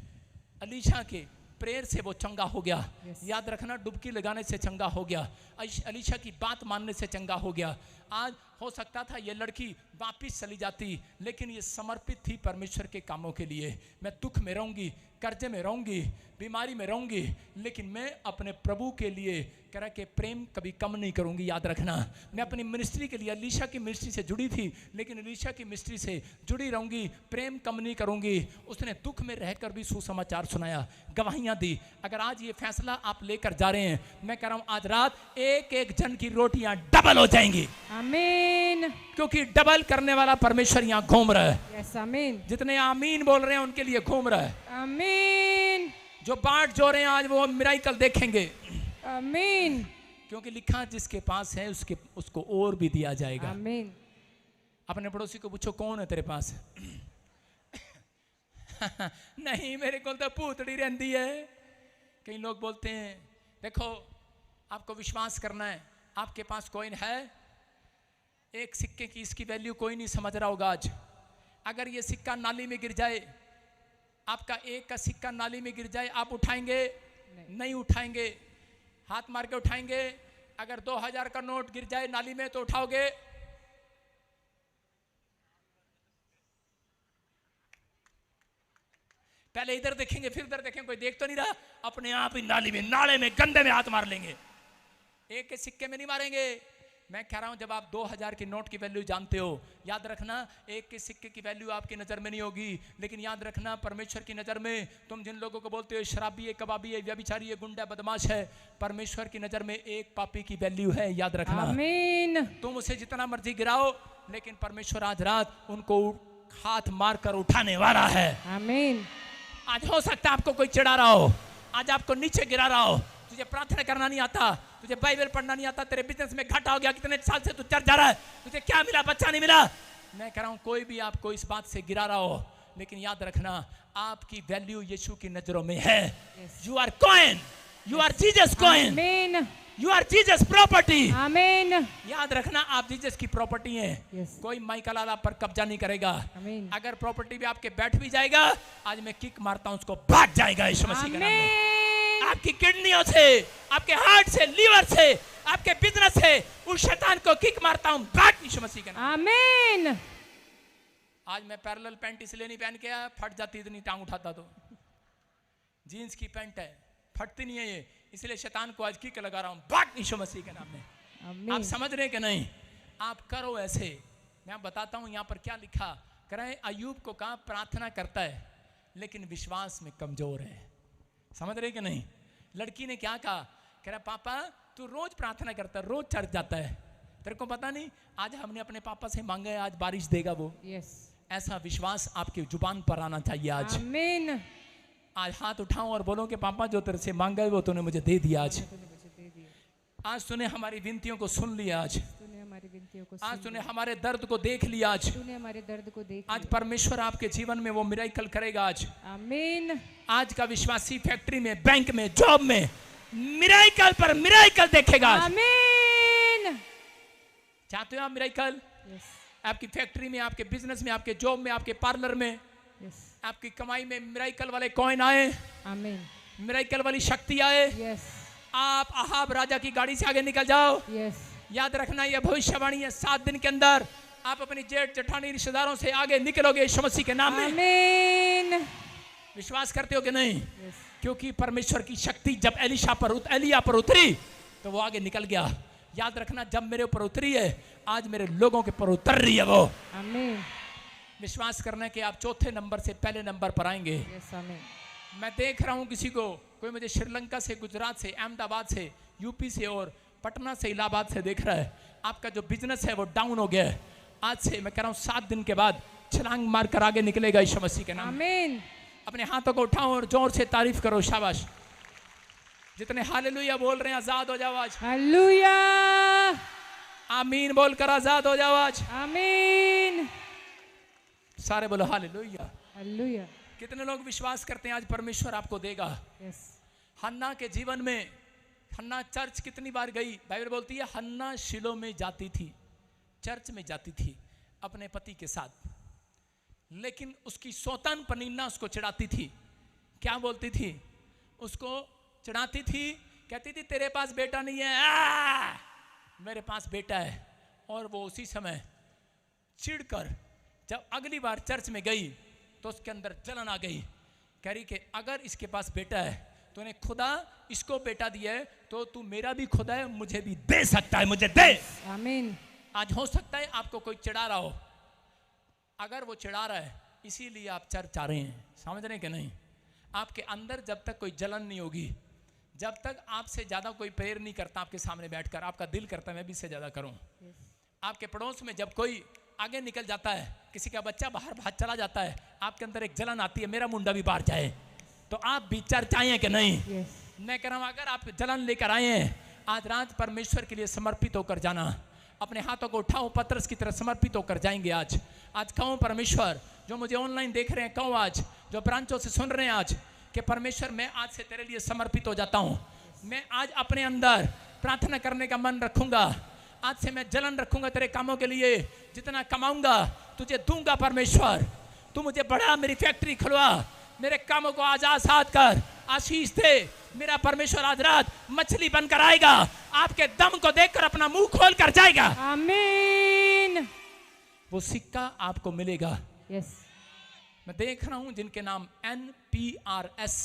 अलीशा के प्रेयर से वो चंगा हो गया। याद रखना, डुबकी लगाने से चंगा हो गया, अलीशा की बात मानने से चंगा हो गया। आज हो सकता था ये लड़की वापिस चली जाती, लेकिन ये समर्पित थी परमेश्वर के कामों के लिए। मैं दुख में रहूंगी, कर्जे में रहूंगी, बीमारी में रहूंगी, लेकिन मैं अपने प्रभु के लिए कह रहा कि प्रेम कभी कम नहीं करूंगी। याद रखना, मैं अपनी मिनिस्ट्री के लिए, अलीशा की मिनिस्ट्री से जुड़ी थी, लेकिन अलीशा की मिनिस्ट्री से जुड़ी रहूंगी, प्रेम कम नहीं करूंगी। उसने दुख में रहकर भी सुसमाचार सुनाया, गवाहियां दी। अगर आज ये फैसला आप लेकर जा रहे हैं, मैं कह रहा हूं आज रात एक एक जन की रोटियां डबल हो जाएंगी। आमीन। क्योंकि डबल करने वाला परमेश्वर यहां घूम रहा है। यस आमीन। जितने आमीन बोल रहे हैं उनके लिए घूम रहा है। आमीन। जो बाट जो रहे हैं आज वो मिराकल देखेंगे। आमीन। क्योंकि लिखा जिसके पास है उसको और भी दिया जाएगा। आमीन। अपने पड़ोसी को पूछो कौन है तेरे पास? नहीं मेरे को तो पूतड़ी रहती है। कई लोग बोलते हैं देखो आपको विश्वास करना है, आपके पास कॉइन है, एक सिक्के की इसकी वैल्यू कोई नहीं समझ रहा होगा आज। अगर ये सिक्का नाली में गिर जाए, आपका एक का सिक्का नाली में गिर जाए, आप उठाएंगे? नहीं उठाएंगे। हाथ मार के उठाएंगे? अगर 2000 का नोट गिर जाए नाली में तो उठाओगे? पहले इधर देखेंगे फिर उधर देखेंगे, कोई देख तो नहीं रहा, अपने आप ही नाली में, नाले में, गंदे में हाथ मार लेंगे। एक के सिक्के में नहीं मारेंगे। मैं कह रहा हूं जब आप 2000 के नोट की वैल्यू जानते हो, याद रखना एक के सिक्के की वैल्यू आपकी नजर में नहीं होगी, लेकिन याद रखना परमेश्वर की नजर में तुम जिन लोगों को बोलते हो शराबी है, कबाबी है, व्यभिचारी है, गुंडा बदमाश है, परमेश्वर की नजर में एक पापी की वैल्यू है। याद रखना। आमीन। तुम उसे जितना मर्जी गिराओ, लेकिन परमेश्वर आज रात उनको हाथ मारकर उठाने वाला है। आमीन। आज हो सकता है आपको कोई चिढ़ा रहा हो, आज आपको नीचे गिरा रहा हो, तुझे प्रार्थना करना नहीं आता, तुझे बाइबल पढ़ना नहीं आता, तेरे बिजनेस में घाटा हो गया, कितने साल से तू चढ़ जा रहा है, तुझे क्या मिला? बच्चा नहीं मिला। मैं कह रहा हूं कोई भी आपको इस बात से गिरा रहा हो, लेकिन याद रखना आपकी वैल्यू यीशु की नजरों में है। You are coin, you are Jesus coin, amen. You are Jesus property. Amen. याद रखना आप जीसस की प्रॉपर्टी हैं। कोई माइकल आला पर कब्जा नहीं करेगा। आमीन। अगर प्रॉपर्टी भी आपके बैठ भी जाएगा, आज मैं किक मारता हूं उसको भाग जाएगा यीशु मसीह के नाम में। आपकी किडनियों से, आपके हार्ट से, लीवर से, आपके बिजनेस से उस शैतान को किक मारता हूं, भाग यीशु मसीह के नाम। आमीन। आज मैं पैरेलल पैंट इसलिए नहीं पहन के आया, फट जाती इतनी टांग उठाता तो। जीन्स की पैंट है, फटती नहीं है ये, इसलिए शैतान को आज किक लगा रहा हूं, भाग यीशु मसीह के नाम में। आमीन। आप समझ रहे कि नहीं? आप करो ऐसे। मैं बताता हूं यहां पर क्या लिखा। कह रहे हैं अय्यूब को कहा प्रार्थना करता है लेकिन विश्वास में कमजोर है। समझ रहे कि नहीं? लड़की ने क्या कहा? कह रहा पापा तू रोज प्रार्थना करता है, रोज चर्च जाता है, तेरे को पता नहीं आज हमने अपने पापा से मांगा है, आज बारिश देगा वो। यस। ऐसा विश्वास आपकी जुबान पर आना चाहिए आज। आमीन। आज हाथ उठाओ और बोलो कि पापा जो तेरे से मांगा है वो तूने मुझे दे दिया। आज तूने हमारी विनतियों को सुन लिया। आज तूने हमारे दर्द को देख लिया। आज तूने हमारे दर्द को देख आज परमेश्वर आपके जीवन में वो मिराकल करेगा। आज आमीन। आज का विश्वासी फैक्ट्री में, बैंक में, जॉब में मिराकल पर मिराकल देखेगा। आमीन। चाहते हो आप मिराकल? आपकी फैक्ट्री में, आपके बिजनेस में, आपके जॉब में, आपके पार्लर में, आपकी कमाई में मिराकल वाले कॉइन आए। आमीन। मिराकल वाली शक्ति आए। यस। आप अहाब राजा की गाड़ी से आगे निकल जाओ। यस। याद रखना यह भविष्यवाणी है, 7 दिन के अंदर आप अपनी जेठ जेठानी रिश्तेदारों से आगे निकलोगे यीशु मसीह के नाम में। आमीन। विश्वास करते हो कि नहीं? यस। क्योंकि परमेश्वर की शक्ति जब एलिया पर उतरी तो वो आगे निकल गया। याद रखना, जब मेरे ऊपर उतरी है, आज मेरे लोगों के ऊपर उतर रही है वो। आमीन। विश्वास करना कि आप चौथे नंबर से पहले नंबर पर आएंगे। यस आमीन। मैं देख रहा हूं किसी को, कोई मुझे श्रीलंका से, गुजरात से, अहमदाबाद से, यूपी से और पटना से, इलाहाबाद से देख रहा है। आपका जो बिजनेस है वो डाउन हो गया है। आज से मैं कह रहा हूं 7 दिन के बाद छलांग मारकर आगे निकलेगा यीशु मसीह के नाम। आमीन। अपने हाथों को उठाओ और जोर से तारीफ करो। शाबाश। जितने हालेलुया बोल रहे हैं, आजाद हो जाओ आज। हालेलुया। आमीन बोलकर आजाद हो जाओ आज। आमीन। सारे बोलो हालेलुया। हालेलुया। कितने लोग विश्वास करते हैं आज परमेश्वर आपको देगा? यस। हन्ना के जीवन में, हन्ना चर्च कितनी बार गई? बाइबल बोलती है हन्ना शिलो में जाती थी, चर्च में जाती थी अपने पति के साथ, लेकिन उसकी सौतन पनीना उसको चिढ़ाती थी। क्या बोलती थी? उसको चिढ़ाती थी, कहती थी तेरे पास बेटा नहीं है, मेरे पास बेटा है। और वो उसी समय चिढ़कर जब अगली बार चर्च में गई तो उसके अंदर जलन आ गई। कह रही कि अगर इसके पास बेटा है तो ने खुदा इसको बेटा दिया है, तो तू मेरा भी खुदा है, मुझे भी दे सकता है, मुझे दे। आमीन। आज हो सकता है आपको कोई चिढ़ा रहा हो, अगर वो चिढ़ा रहा है इसीलिए आप चर्च आ रहे हैं, समझ रहे हैं कि नहीं? आपके अंदर जब तक कोई जलन नहीं होगी, जब तक आपसे ज़्यादा कोई प्रेयर नहीं करता आपके सामने बैठकर, आपका दिल करता है मैं भी इससे ज़्यादा करूं। आपके पड़ोस में जब कोई आगे निकल जाता है, किसी का बच्चा बाहर भाग चला जाता है, आपके अंदर एक जलन आती है मेरा मुंडा भी बाहर जाए। तो आप भी चर्च आए हैं कि नहीं? मैं कह रहा हूं अगर आप जलन लेकर आए हैं, आज रात परमेश्वर के लिए समर्पित होकर जाना। अपने हाथों को उठाओ, पतरस की तरह समर्पित होकर जाएंगे आज। आज कहो परमेश्वर, जो मुझे ऑनलाइन देख रहे हैं, कहो आज, जो ब्रांचों से सुन रहे हैं आज, कि परमेश्वर मैं आज से तेरे लिए समर्पित हो जाता हूं। मैं आज अपने अंदर प्रार्थना करने का मन रखूंगा, आज से मैं जलन रखूंगा तेरे कामों के लिए। जितना कमाऊंगा तुझे दूंगा परमेश्वर, तू मुझे बढ़ा, मेरी फैक्ट्री खुलवा, मेरे कामों को आज आजाद कर, आशीष दे। मेरा परमेश्वर आज रात मछली बनकर आएगा, आपके दम को देखकर अपना मुंह खोल कर जाएगा। आमीन। वो सिक्का आपको मिलेगा। यस। मैं देख रहा हूं जिनके नाम NPRS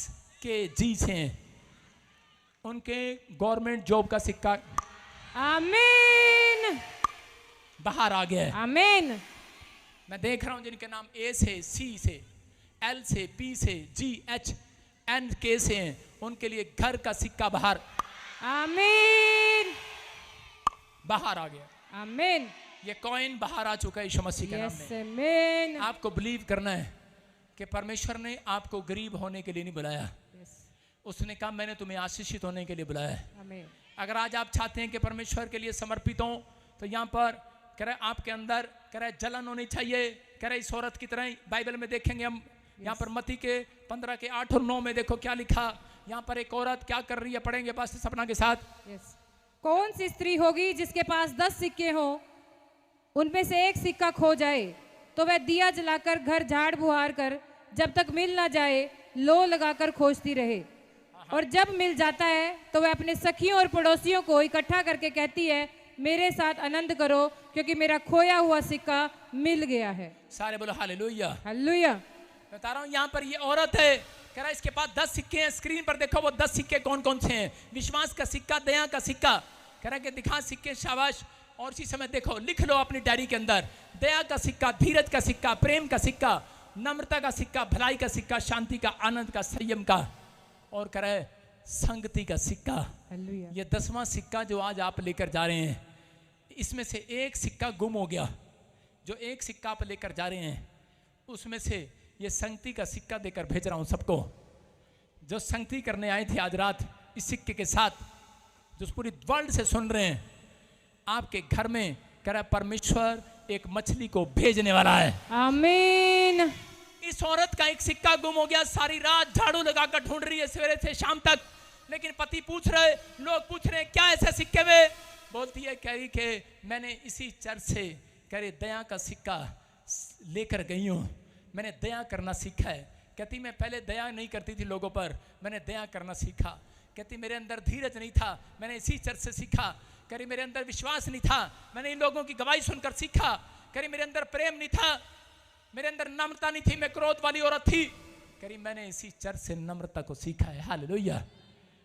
के जी से हैं, उनके गवर्नमेंट जॉब का सिक्का आमीन बाहर आ गया है। आमीन। मैं देख रहा हूं जिनके नाम A से, C से, L से, P से, G, H, N, K से हैं, उनके लिए घर का सिक्का बाहर आमीन बाहर आ गया। आमीन। ये कॉइन बाहर आ चुका है यीशु मसीह के नाम यस में। आमीन। आपको बिलीव करना है कि परमेश्वर ने आपको गरीब होने के लिए नहीं बुलाया, उसने कहा मैंने तुम्हें आशीषित होने के लिए बुलाया है। आमीन। अगर आज आप चाहते हैं कि परमेश्वर के लिए समर्पित हो, तो यहाँ पर कह रहे आपके अंदर कह रहे जलन होनी चाहिए। कह रहे इस औरत की तरह बाइबल में देखेंगे हम, यहाँ पर मत्ती के 15 के 8 और 9 में देखो क्या लिखा। यहाँ पर एक औरत क्या कर रही है, पढ़ेंगे बस सपना के साथ। यस। कौन सी स्त्री होगी जिसके पास 10 सिक्के हो, उनमें से एक सिक्का खो जाए तो वह दिया जलाकर घर झाड़ बुहार कर जब तक मिल ना जाए लो लगाकर खोजती रहे, और जब मिल जाता है तो वह अपने सखियों और पड़ोसियों को इकट्ठा करके कहती है मेरे साथ आनंद करो क्योंकि मेरा खोया हुआ सिक्का मिल गया है। सारे बोलो हालेलुया। हालेलुया। बता रहा हूँ यहाँ पर ये औरत है, कह रहा है इसके पास 10 सिक्के हैं। स्क्रीन पर देखो वो 10 सिक्के कौन कौन से हैं। विश्वास का सिक्का, दया का सिक्का, कह रहा है कि दिखा सिक्के, शाबाश। और इसी समय देखो, लिख लो अपनी डायरी के अंदर, दया का सिक्का, धीरज का सिक्का, प्रेम का सिक्का, नम्रता का सिक्का, भलाई का सिक्का, शांति का, आनंद का, संयम का, और कह रहा है संगति का सिक्का। हालेलुया। ये 10वां सिक्का जो आज आप लेकर जा रहे हैं, इसमें से एक सिक्का गुम हो गया। जो एक सिक्का आप लेकर जा रहे हैं उसमें से ये संगति का सिक्का देकर भेज रहा हूं सबको जो संगति करने आए थे आज रात इस सिक्के के साथ, जो पूरी वर्ल्ड से सुन रहे हैं। आपके घर में कह रहा है परमेश्वर एक मछली को भेजने वाला है। आमीन। इस औरत का एक सिक्का गुम हो गया, सारी रात झाड़ू लगाकर ढूंढ रही है सवेरे से शाम तक, लेकिन पति पूछ रहे, लोग पूछ रहे क्या ऐसे सिक्के में। बोलती है, कह रही कि मैंने इसी चर्च से कह रही दया का सिक्का लेकर गई हूँ, मैंने दया करना सीखा है। कहती मैं पहले दया नहीं करती थी लोगों पर, मैंने दया करना सीखा। कहती मेरे अंदर धीरज नहीं था, मैंने इसी चर्च से सीखा। कह रही मेरे अंदर विश्वास नहीं था, मैंने इन लोगों की गवाही सुनकर सीखा। कह रही मेरे अंदर प्रेम नहीं था, मेरे अंदर नम्रता नहीं थी, मैं क्रोध वाली औरत थी। कह रही मैंने इसी चर्च से नम्रता को सीखा है। हालेलुया।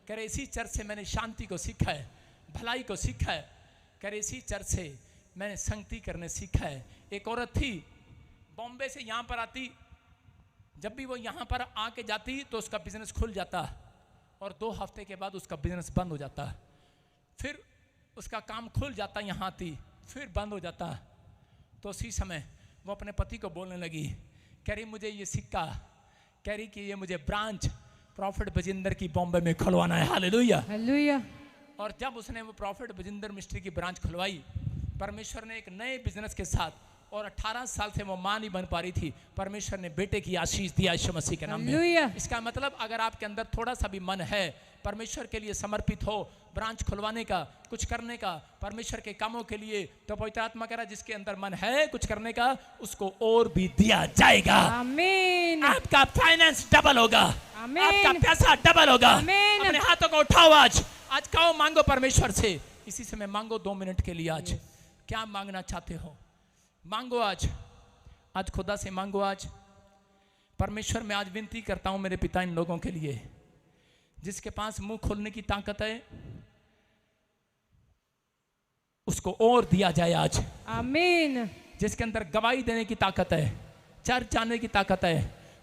कह रहे इसी चर्च से मैंने शांति को सीखा है। भलाई को सीखा है। कह रहे इसी चर्च से मैंने संगति करने सीखा है। एक औरत थी बॉम्बे से यहाँ पर आती, जब भी वो यहाँ पर आके जाती तो उसका बिजनेस खुल जाता और 2 हफ्ते के बाद उसका बिजनेस बंद हो जाता, फिर उसका काम खुल जाता, यहाँ आती फिर बंद हो जाता। तो उसी समय वो अपने पति को बोलने लगी, कह रही मुझे ये सिक्का, कह रही कि ये मुझे ब्रांच प्रॉफिट बजिंदर की बॉम्बे में खुलवाना है। Hallelujah hallelujah. और जब उसने वो प्रॉफिट बजिंदर मिस्ट्री की ब्रांच खुलवाई, परमेश्वर ने एक नए बिजनेस के साथ, और 18 साल से वो मां नहीं बन पा रही थी, परमेश्वर ने बेटे की आशीष दिया यीशु मसीह के नाम हालेलुया। में। इसका मतलब अगर आपके अंदर थोड़ा सा भी मन है परमेश्वर के लिए समर्पित हो, ब्रांच खुलवाने का, कुछ करने का, परमेश्वर के कामों के लिए, तो पवित्र आत्मा कह रहा है जिसके अंदर मन है कुछ करने का उसको और भी दिया जाएगा। आमीन। आपका फाइनेंस डबल होगा, आमीन। आपका पैसा डबल होगा। आमीन। अपने हाथों को उठाओ, आज कहो, मांगो परमेश्वर से। इसी समय मांगो 2 मिनट के लिए। आज क्या मांगना चाहते हो मांगो। आज खुदा से मांगो। आज परमेश्वर मैं आज विनती करता हूं मेरे पिता इन लोगों के लिए जिसके पास मुंह खोलने की ताकत है, उसको और दिया जाए आज। आमीन। जिसके अंदर गवाही देने की ताकत है, चर्च जाने की ताकत है,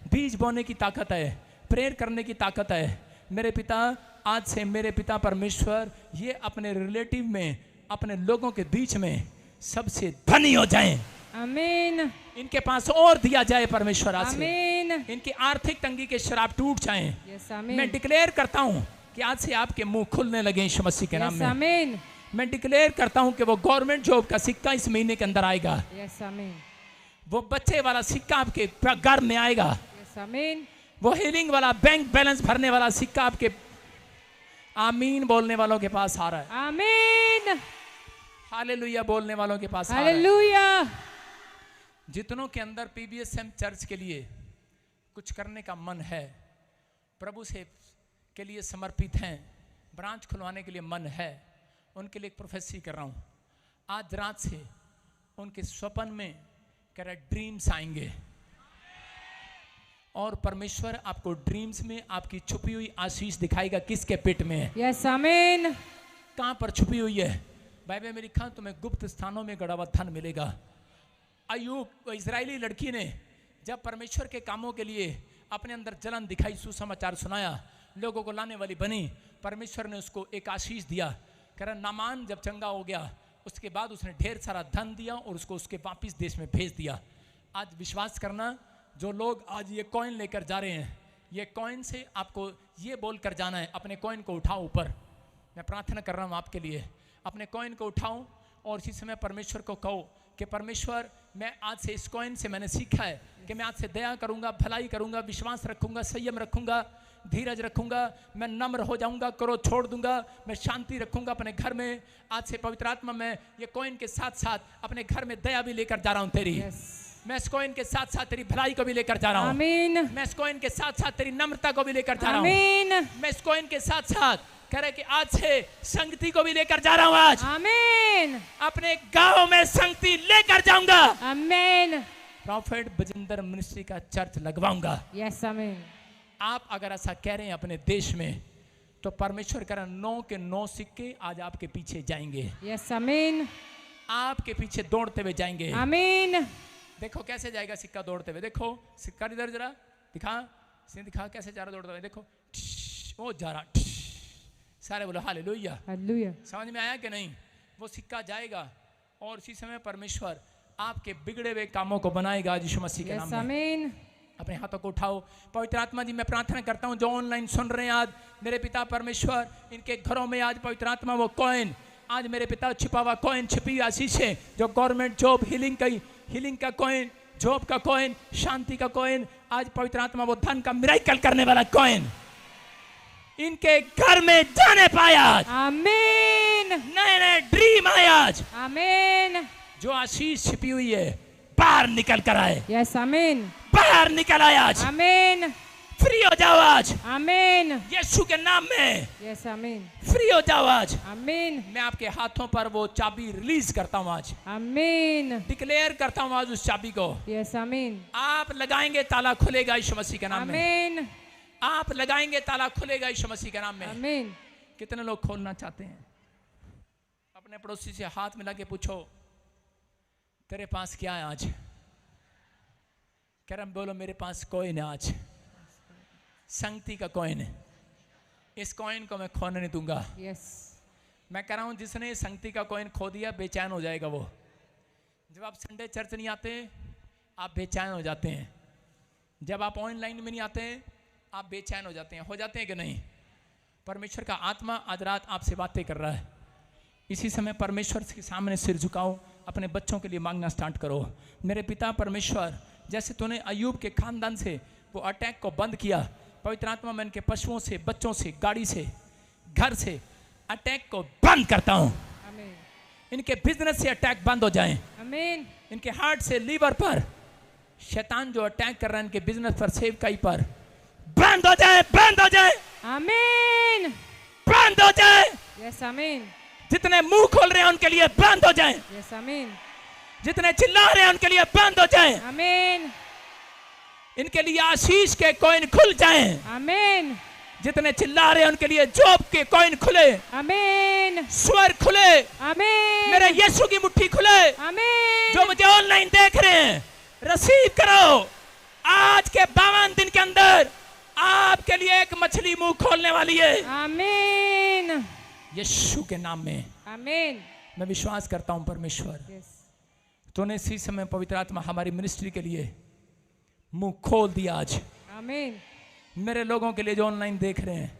बीज बोने की ताकत है, प्रेयर करने की ताकत है, मेरे पिता आज से मेरे पिता परमेश्वर ये अपने रिलेटिव में, अपने लोगों के बीच में सबसे धनी हो जाएं। आमीन। इनके पास और दिया जाए परमेश्वर आज से। आमीन। इनकी आर्थिक तंगी के शराब टूट जाएं। यस आमीन। मैं डिक्लेयर करता हूं कि आज से आपके मुंह खुलने लगे यीशु मसीह के नाम यस में। आमीन। मैं डिक्लेयर करता हूं कि वो गवर्नमेंट जॉब का सिक्का इस महीने के अंदर आएगा। यस आमीन। वो बच्चे वाला सिक्का आपके घर में आएगा। यस आमीन। वो हीलिंग वाला, बैंक बैलेंस भरने वाला सिक्का आपके, आमीन बोलने वालों के पास आ रहा है। आमीन। हालेलुया बोलने वालों के पास आ रहा है। हालेलुया। जितनों के अंदर पीबीएसएम चर्च के लिए कुछ करने का मन है, प्रभु से के लिए समर्पित हैं, ब्रांच खुलवाने के लिए मन है, उनके लिए एक प्रोफेसी कर रहा हूं। आज रात से उनके स्वप्न में कह रहा ड्रीम्स आएंगे और परमेश्वर आपको ड्रीम्स में आपकी छुपी हुई आशीष दिखाएगा। किसके पेट में है? यस आमीन। कहां पर छुपी हुई है? बाइबल में लिखा तुम्हें गुप्त स्थानों में गड़ा हुआ धन मिलेगा। अय्यूब, इजरायली लड़की ने जब परमेश्वर के कामों के लिए अपने अंदर जलन दिखाई, सुसमाचार सुनाया, लोगों को लाने वाली बनी, परमेश्वर ने उसको एक आशीष दिया। कह रहा नामान जब चंगा हो गया उसके बाद उसने ढेर सारा धन दिया और उसको उसके वापिस देश में भेज दिया। आज विश्वास करना, जो लोग आज ये कॉइन लेकर जा रहे हैं, ये कॉइन से आपको ये बोल कर जाना है, अपने कॉइन को उठाओ ऊपर। मैं प्रार्थना कर रहा हूँ आपके लिए, अपने कॉइन को उठाओ और इसी समय परमेश्वर को कहो कि परमेश्वर मैं आज से इस कॉइन से मैंने सीखा है कि मैं आज से दया करूंगा, भलाई करूंगा, विश्वास रखूंगा, संयम रखूंगा, धीरज रखूंगा, मैं नम्र हो जाऊंगा, क्रोध छोड़ दूंगा, मैं शांति रखूंगा अपने घर में। आज से पवित्र आत्मा मैं ये कॉइन के साथ साथ अपने घर में दया भी लेकर जा रहा हूं तेरी। मैं इस कॉइन के साथ साथ तेरी भलाई को भी लेकर जा रहा हूं। आमीन। मैं इस कॉइन के साथ साथ तेरी नम्रता को भी लेकर जा रहा हूं। आमीन। मैं इस कॉइन के साथ साथ कह रहे कि आज से संगति को भी लेकर जा रहा हूं। आज आमीन। अपने गांव में संगति लेकर जाऊंगा। आमीन। प्रॉफिट बजिंदर मिनिस्ट्री का चर्च लगवाऊंगा। यस आमीन। आप अगर ऐसा कह रहे हैं अपने देश में, तो परमेश्वर कह रहा 9 के 9 सिक्के आज आपके पीछे जाएंगे। यस आमीन। आपके पीछे दौड़ते हुए जाएंगे। आमीन। देखो कैसे जाएगा सिक्का दौड़ते हुए। देखो सिक्का इधर जरा दिखा कैसे जा रहा दौड़ते हुए। देखो वो जा रहा, सारे बोलो हालेलुया। हालेलुया। समझ में आया कि नहीं? वो सिक्का जाएगा और इसी समय परमेश्वर आपके बिगड़े हुए कामों को बनाएगा आज यीशु मसीह के नाम यस में। आमीन। अपने हाथों को उठाओ। पवित्र आत्मा जी, मैं प्रार्थना करता हूं जो ऑनलाइन सुन रहे हैं आज, मेरे पिता परमेश्वर, इनके घरों में आज पवित्र आत्मा वो कॉइन, आज मेरे पिता छिपा हुआ कॉइन, छिपी आशीषें, जो गवर्नमेंट जॉब, हीलिंग का कॉइन, जॉब का कॉइन, शांति का कॉइन, आज पवित्र आत्मा वो धन का मिराकल करने वाला कॉइन इनके घर में जाने पाया। आमीन। नए नए ड्रीम आए आज। आमीन। जो आशीष छिपी हुई है बाहर निकल कर आए। यस आमीन। बाहर निकल आए आज। आमीन। फ्री हो जाओ आज आमीन। यीशु के नाम में। यस आमीन। फ्री हो जाओ आज। आमीन। मैं आपके हाथों पर वो चाबी रिलीज करता हूं आज। आमीन। डिक्लेयर करता हूं आज उस चाबी को। यस आमीन। आप लगाएंगे ताला खुलेगा यीशु मसीह के नाम में। आमीन। आप लगाएंगे ताला खुलेगा यीशु मसीह के नाम में। आमीन। कितने लोग खोलना चाहते हैं? अपने पड़ोसी से हाथ मिला के पूछो तेरे पास क्या है आज? कह रहा बोलो मेरे पास कॉइन है आज, संगति का कॉइन है, इस कॉइन को मैं खोने नहीं दूंगा। यस, मैं कह रहा हूं जिसने संगति का कॉइन खो दिया बेचैन हो जाएगा वो। जब आप संडे चर्च नहीं आते आप बेचैन हो जाते हैं, जब आप ऑनलाइन में नहीं आते आप बेचैन हो जाते हैं कि नहीं? परमेश्वर का आत्मा आज रात आपसे बातें कर रहा है। इसी समय परमेश्वर के सामने सिर झुकाओ, अपने बच्चों के लिए मांगना स्टार्ट करो। मेरे पिता परमेश्वर, जैसे तूने अय्यूब के खानदान से वो अटैक को बंद किया, पवित्र आत्मा मैं इनके पशुओं से, बच्चों से, गाड़ी से, घर से अटैक को बंद करता हूं। आमीन, इनके बिजनेस से अटैक बंद हो जाएं। आमीन, इनके हार्ट से, लीवर पर शैतान जो अटैक कर रहा है इनके बिजनेस पर, सेवकाई पर, बंद हो जाए, बंद हो जाए, आमीन, बंद हो जाए। यस, आमीन, जितने मुंह खोल रहे हैं उनके लिए बंद हो जाए, यस, आमीन, जितने चिल्ला रहे हैं उनके लिए बंद हो जाए। आमीन, इनके लिए आशीष के कॉइन खुल जाएं। आमीन, जितने चिल्ला रहे हैं उनके लिए जॉब के कॉइन खुले, आमीन, स्वर खुले, आमीन, मेरे यीशु की मुट्ठी खुले। आमीन, जो मुझे ऑनलाइन देख रहे हैं रिसीव करो, आज के 52 दिन के अंदर आपके लिए एक मछली मुंह खोलने वाली है। आमीन, यीशु के नाम में आमीन, मैं विश्वास करता हूं परमेश्वर, यस, तूने इसी समय पवित्र आत्मा हमारी मिनिस्ट्री के लिए मुंह खोल दिया। आज आमीन, मेरे लोगों के लिए जो ऑनलाइन देख रहे हैं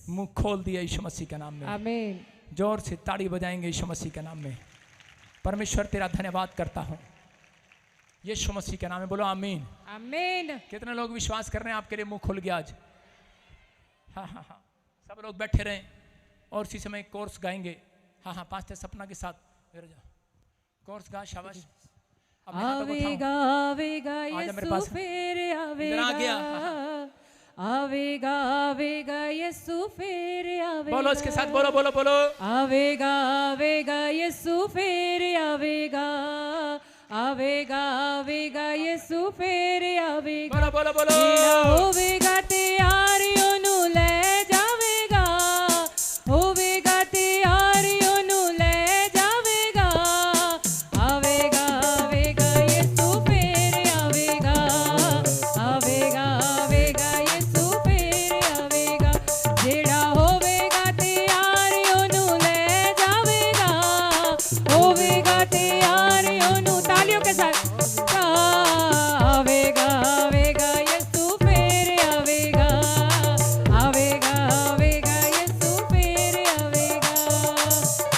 मुंह खोल दिया यीशु मसीह के नाम में। आमीन, जोर से ताड़ी बजाएंगे यीशु मसीह के नाम में। परमेश्वर तेरा धन्यवाद करता हूं यीशु मसीह के नाम में, बोलो आमीन। आमीन, कितने लोग विश्वास कर रहे हैं आपके लिए मुंह खुल गया आज? हाँ हाँ हाँ, सब लोग बैठे रहें और इसी समय कोर्स गाएंगे। हाँ हाँ, पास्टर सपना के साथ कोर्स गा, शाबाश। अब मैं हाथों को उठाऊं। आवेगा, आवेगा आजा मेरे यीशु पास। फिर इधर आ गया। आवेगा, आवेगा, आवेगा यीशु फिर आवेगा। बोलो इसके साथ, बोलो बोलो बोलो। आवेगा, आवेगा यीशु फिर आवेगा, आवेगा, आवेगा यीशु फिर आवेगा। बोलो बोलो बोलो। ਜਿਹੜਾ ਹੋਵੇਗਾ ਤਿਆਰ ਉਹਨੂੰ ਲੈ ਜਾਵੇਗਾ, ਹੋਵੇਗਾ ਤਿਆਰ ਉਹਨੂੰ ਲੈ ਜਾਵੇਗਾ। ਆਵੇਗਾ, ਆਵੇਗਾ ਯਿਸੂ ਫੇਰ ਆਵੇਗਾ, ਆਵੇਗਾ, ਆਵੇਗਾ ਯਿਸੂ ਫੇਰ ਆਵੇਗਾ। ਜਿਹੜਾ ਹੋਵੇਗਾ ਤਿਆਰ ਉਹਨੂੰ ਲੈ ਜਾਵੇਗਾ, ਹੋਵੇਗਾ ਤਿਆਰ ਉਹਨੂੰ। ਤਾਲੀਆਂ ਕੇ ਸਾਥ। आवेगा, आवेगा यीशु फिर आवेगा, आवेगा, आवेगा यीशु फिर आवेगा।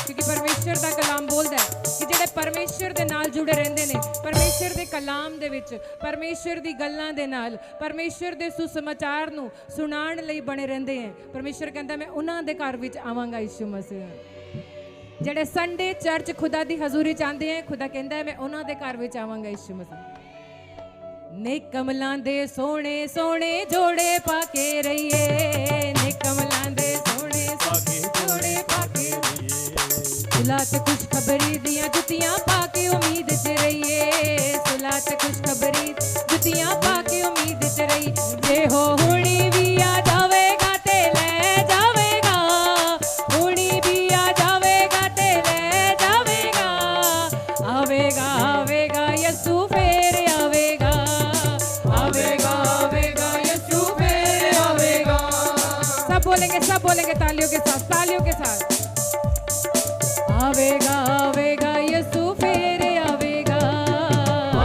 क्योंकि परमेश्वर ਦਾ ਕਲਾਮ ਬੋਲਦਾ ਹੈ ਕਿ ਜਿਹੜੇ ਪਰਮੇਸ਼ਰ ਦੇ ਨਾਲ ਜੁੜੇ ਰਹਿੰਦੇ ਨੇ, ਪਰਮੇਸ਼ਰ ਦੇ ਕਲਾਮ ਦੇ ਵਿੱਚ, ਪਰਮੇਸ਼ਰ ਦੀ ਗੱਲਾਂ ਦੇ ਨਾਲ, ਪਰਮੇਸ਼ਰ ਦੇ ਸੁਸਮਾਚਾਰ ਨੂੰ ਸੁਣਾਉਣ ਲਈ ਬਣੇ ਰਹਿੰਦੇ ਹੈ। ਪਰਮੇਸ਼ਰ ਕਹਿੰਦਾ ਮੈਂ ਉਹਨਾਂ ਦੇ ਘਰ ਵਿੱਚ ਆਵਾਂਗਾ। ਯਿਸੂ ਮਸੀਹ ਜਿਹੜੇ ਸੰਡੇ ਚਰਚ ਖੁਦਾ ਦੀ ਹਜ਼ੂਰੀ ਚਾਹੁੰਦੇ ਹੈ, ਖੁਦਾ ਕਹਿੰਦਾ ਮੈਂ ਉਹਨਾਂ ਦੇ ਘਰ ਵਿੱਚ ਆਵਾਂਗਾ। ਯਿਸੂ ਮਸੀਹ ਨੇ ਕਮਲਾਂ ਦੇ ਸੋਹਣੇ ਸੋਹਣੇ ਜੋੜੇ ਪਾ ਕੇ ਰਹੀਏ, ਨੇ ਕਮਲਾਂ ਦੇ ਸੋਹਣੇ ਸੋਹਣੇ ਜੋੜੇ ਪਾ ਕੇ ਰਹੀਏ। ਸੁਲਾ ਤੇ ਖੁਸ਼ਖਬਰੀ ਦੀਆਂ ਜੁੱਤੀਆਂ ਪਾ ਕੇ ਉਮੀਦ 'ਚ ਰਹੀਏ, ਸੁਲਾ ਤੇ ਖੁਸ਼ਖਬਰੀ ਜੁੱਤੀਆਂ ਪਾ ਕੇ ਉਮੀਦ 'ਚ ਰਹੀ। ਜੇ ਹੋ ਹੁਣੀ ਵੀ ਆ ਜਾਵੇਗਾ ਤੇ ਲੈ ਜਾਵੇਗਾ, ਹੁਣੀ ਵੀ ਆ ਜਾਵੇਗਾ ਤੇ ਲੈ ਜਾਵੇਗਾ। ਆਵੇਗਾ, ਆਵੇਗਾ ਯਿਸੂ ਫੇਰ ਆਵੇਗਾ, आवेगा, आवेगा यीशु फिर आवेगा। सब बोलेंगे तालियों के साथ, तालियों के साथ। आवेगा, आवेगा यीशु फिर आवेगा,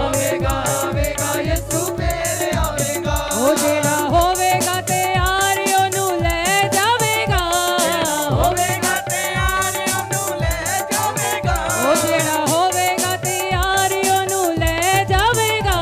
आवेगा, आवेगा यीशु फिर आवेगा। ओ जेड़ा होवेगा तैयार ओनू ले जावेगा, होवेगा तैयार ओनू ले जावेगा। ओ जेड़ा होवेगा तैयार ओनू ले जावेगा,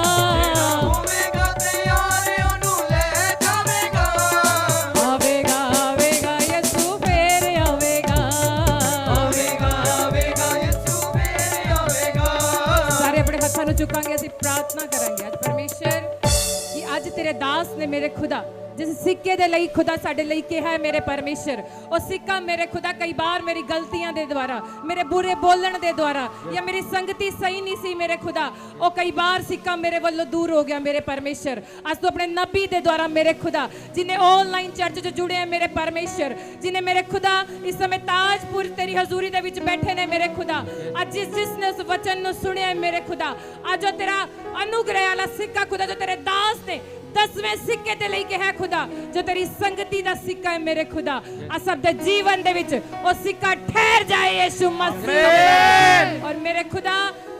चुकांगे, ਅਸੀਂ प्रार्थना करेंगे। आज परमेश्वर कि आज तेरे दास ने मेरे खुदा जिस सिक्के दे लई खुदा साडे लई कहा है मेरे परमेश्वर, ਉਹ सिक्का मेरे खुदा कई बार मेरी गलतियां दे द्वारा, मेरे बुरे बोलण दे द्वारा या मेरी संगति सही नहीं सी मेरे खुदा, ਉਹ कई बार सिक्का मेरे वालों दूर हो गया मेरे परमेश्वर। आज तो अपने नबी दे द्वारा मेरे खुदा जिन्हें ऑनलाइन चर्च जो जुड़े हैं मेरे परमेश्वर, जिन्हें मेरे खुदा इस समय ताजपुर तेरी हजूरी दे विच बैठे ने मेरे खुदा, आज जिसने उस वचन नु सुने है मेरे खुदा, आज जो तेरा अनुग्रह वाला सिक्का खुदा जो तेरे दास ने 10वें सिक्के ते लेके है खुदा, जो तेरी संगति दा सिक्का है मेरे खुदा, आ सब दे जीवन दे विच ओ सिक्का ठहर जाए यीशु मसीह। और मेरे खुदा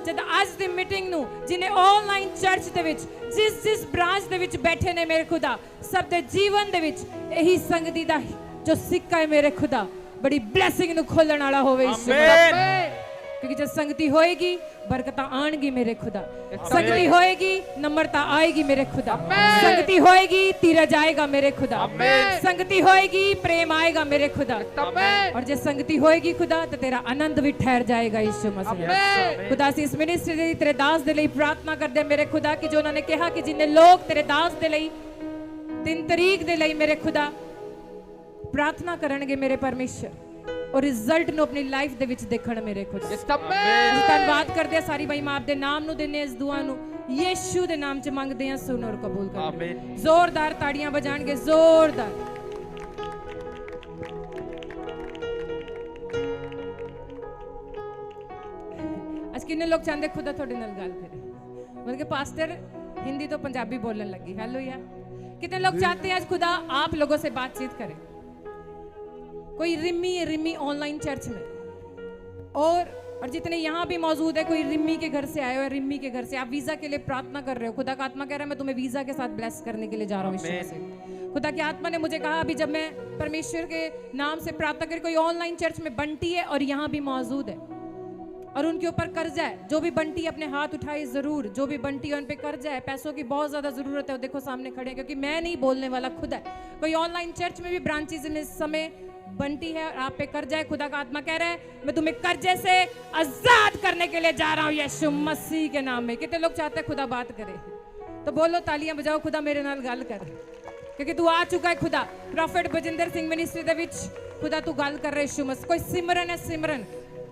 जद आज दी मीटिंग नु जिन्हें ऑनलाइन चर्च दे विच जिस ब्रांच दे विच बैठे ने मेरे खुदा, सब दे जीवन दे विच यही संगति दा जो सिक्का है मेरे खुदा बड़ी ब्लेसिंग नु खोलण वाला होवे यीशु मसीह। क्योंकि जब संगति होएगी बरकत आएगी मेरे खुदा, संगति होएगी नम्रता आएगी मेरे खुदा, संगति होएगी धीरज आएगा मेरे खुदा, संगति होएगी प्रेम आएगा मेरे खुदा, और जब संगति होएगी खुदा तो तेरा आनंद भी ठहर जाएगा यीशु मसीह। खुदा से इस मिनिस्ट्री दे तेरे दास दे लिए प्रार्थना कर दे मेरे खुदा कि जो उन्होंने कहा कि जिन्हें लोग तेरे दास दे लिए 3 तारीख दे लिए मेरे खुदा प्रार्थना करेंगे मेरे परमेश्वर और रिजल्ट नु अपनी लाइफ दे विच देखण मेरे खुदा। धन्यवाद करदे आ सारी महिमा आप दे नाम नु देने इस दुआ नु यीशु दे नाम च मंगदे आ, सुन और कबूल कर। आमीन। जोरदार ताड़ियां बजाणगे, जोरदार। आज कितने लोग चाहते खुदा थोड़े नाल गल करे, मतलब कि पास्टर हिंदी तो पंजाबी बोलने लगी, हालेलुया। कितने लोग चाहते हैं आज खुदा आप लोगों से बातचीत करे। कोई रिमी ऑनलाइन चर्च में और जितने यहाँ भी मौजूद है, कोई रिमी के घर से आए हो, रिमी के घर से आप वीजा के लिए प्रार्थना कर रहे हो, खुदा का आत्मा कह रहा है मैं तुम्हें वीजा के साथ ब्लेस करने के लिए जा रहा हूँ यीशु मसीह। खुदा की आत्मा ने मुझे कहा अभी जब मैं परमेश्वर के नाम से प्रार्थना कर, कोई ऑनलाइन चर्च में बंटी है और यहाँ भी मौजूद है और उनके ऊपर कर्जा है, जो भी बंटी अपने हाथ उठाए जरूर, जो भी बंटी है उन पे कर्जा है, पैसों की बहुत ज्यादा जरूरत है, वो देखो सामने खड़े हैं, क्योंकि मैं नहीं बोलने वाला खुद है। कोई ऑनलाइन चर्च में भी ब्रांचेस में इस समय बंटी है और आप पे कर्जा है, खुदा का आत्मा कह रहा है मैं तुम्हें कर्जे से आजाद करने के लिए जा रहा हूँ यीशु मसीह के नाम में। कितने लोग चाहते हैं खुदा बात करे, तो बोलो तालियां बजाओ, खुदा मेरे नाल गल कर, क्योंकि तू आ चुका है खुदा। प्रॉफिट बजिंदर सिंह मिनिस्ट्री दे विच खुदा तू गल कर रहे यीशु मसीह। कोई सिमरन है, सिमरन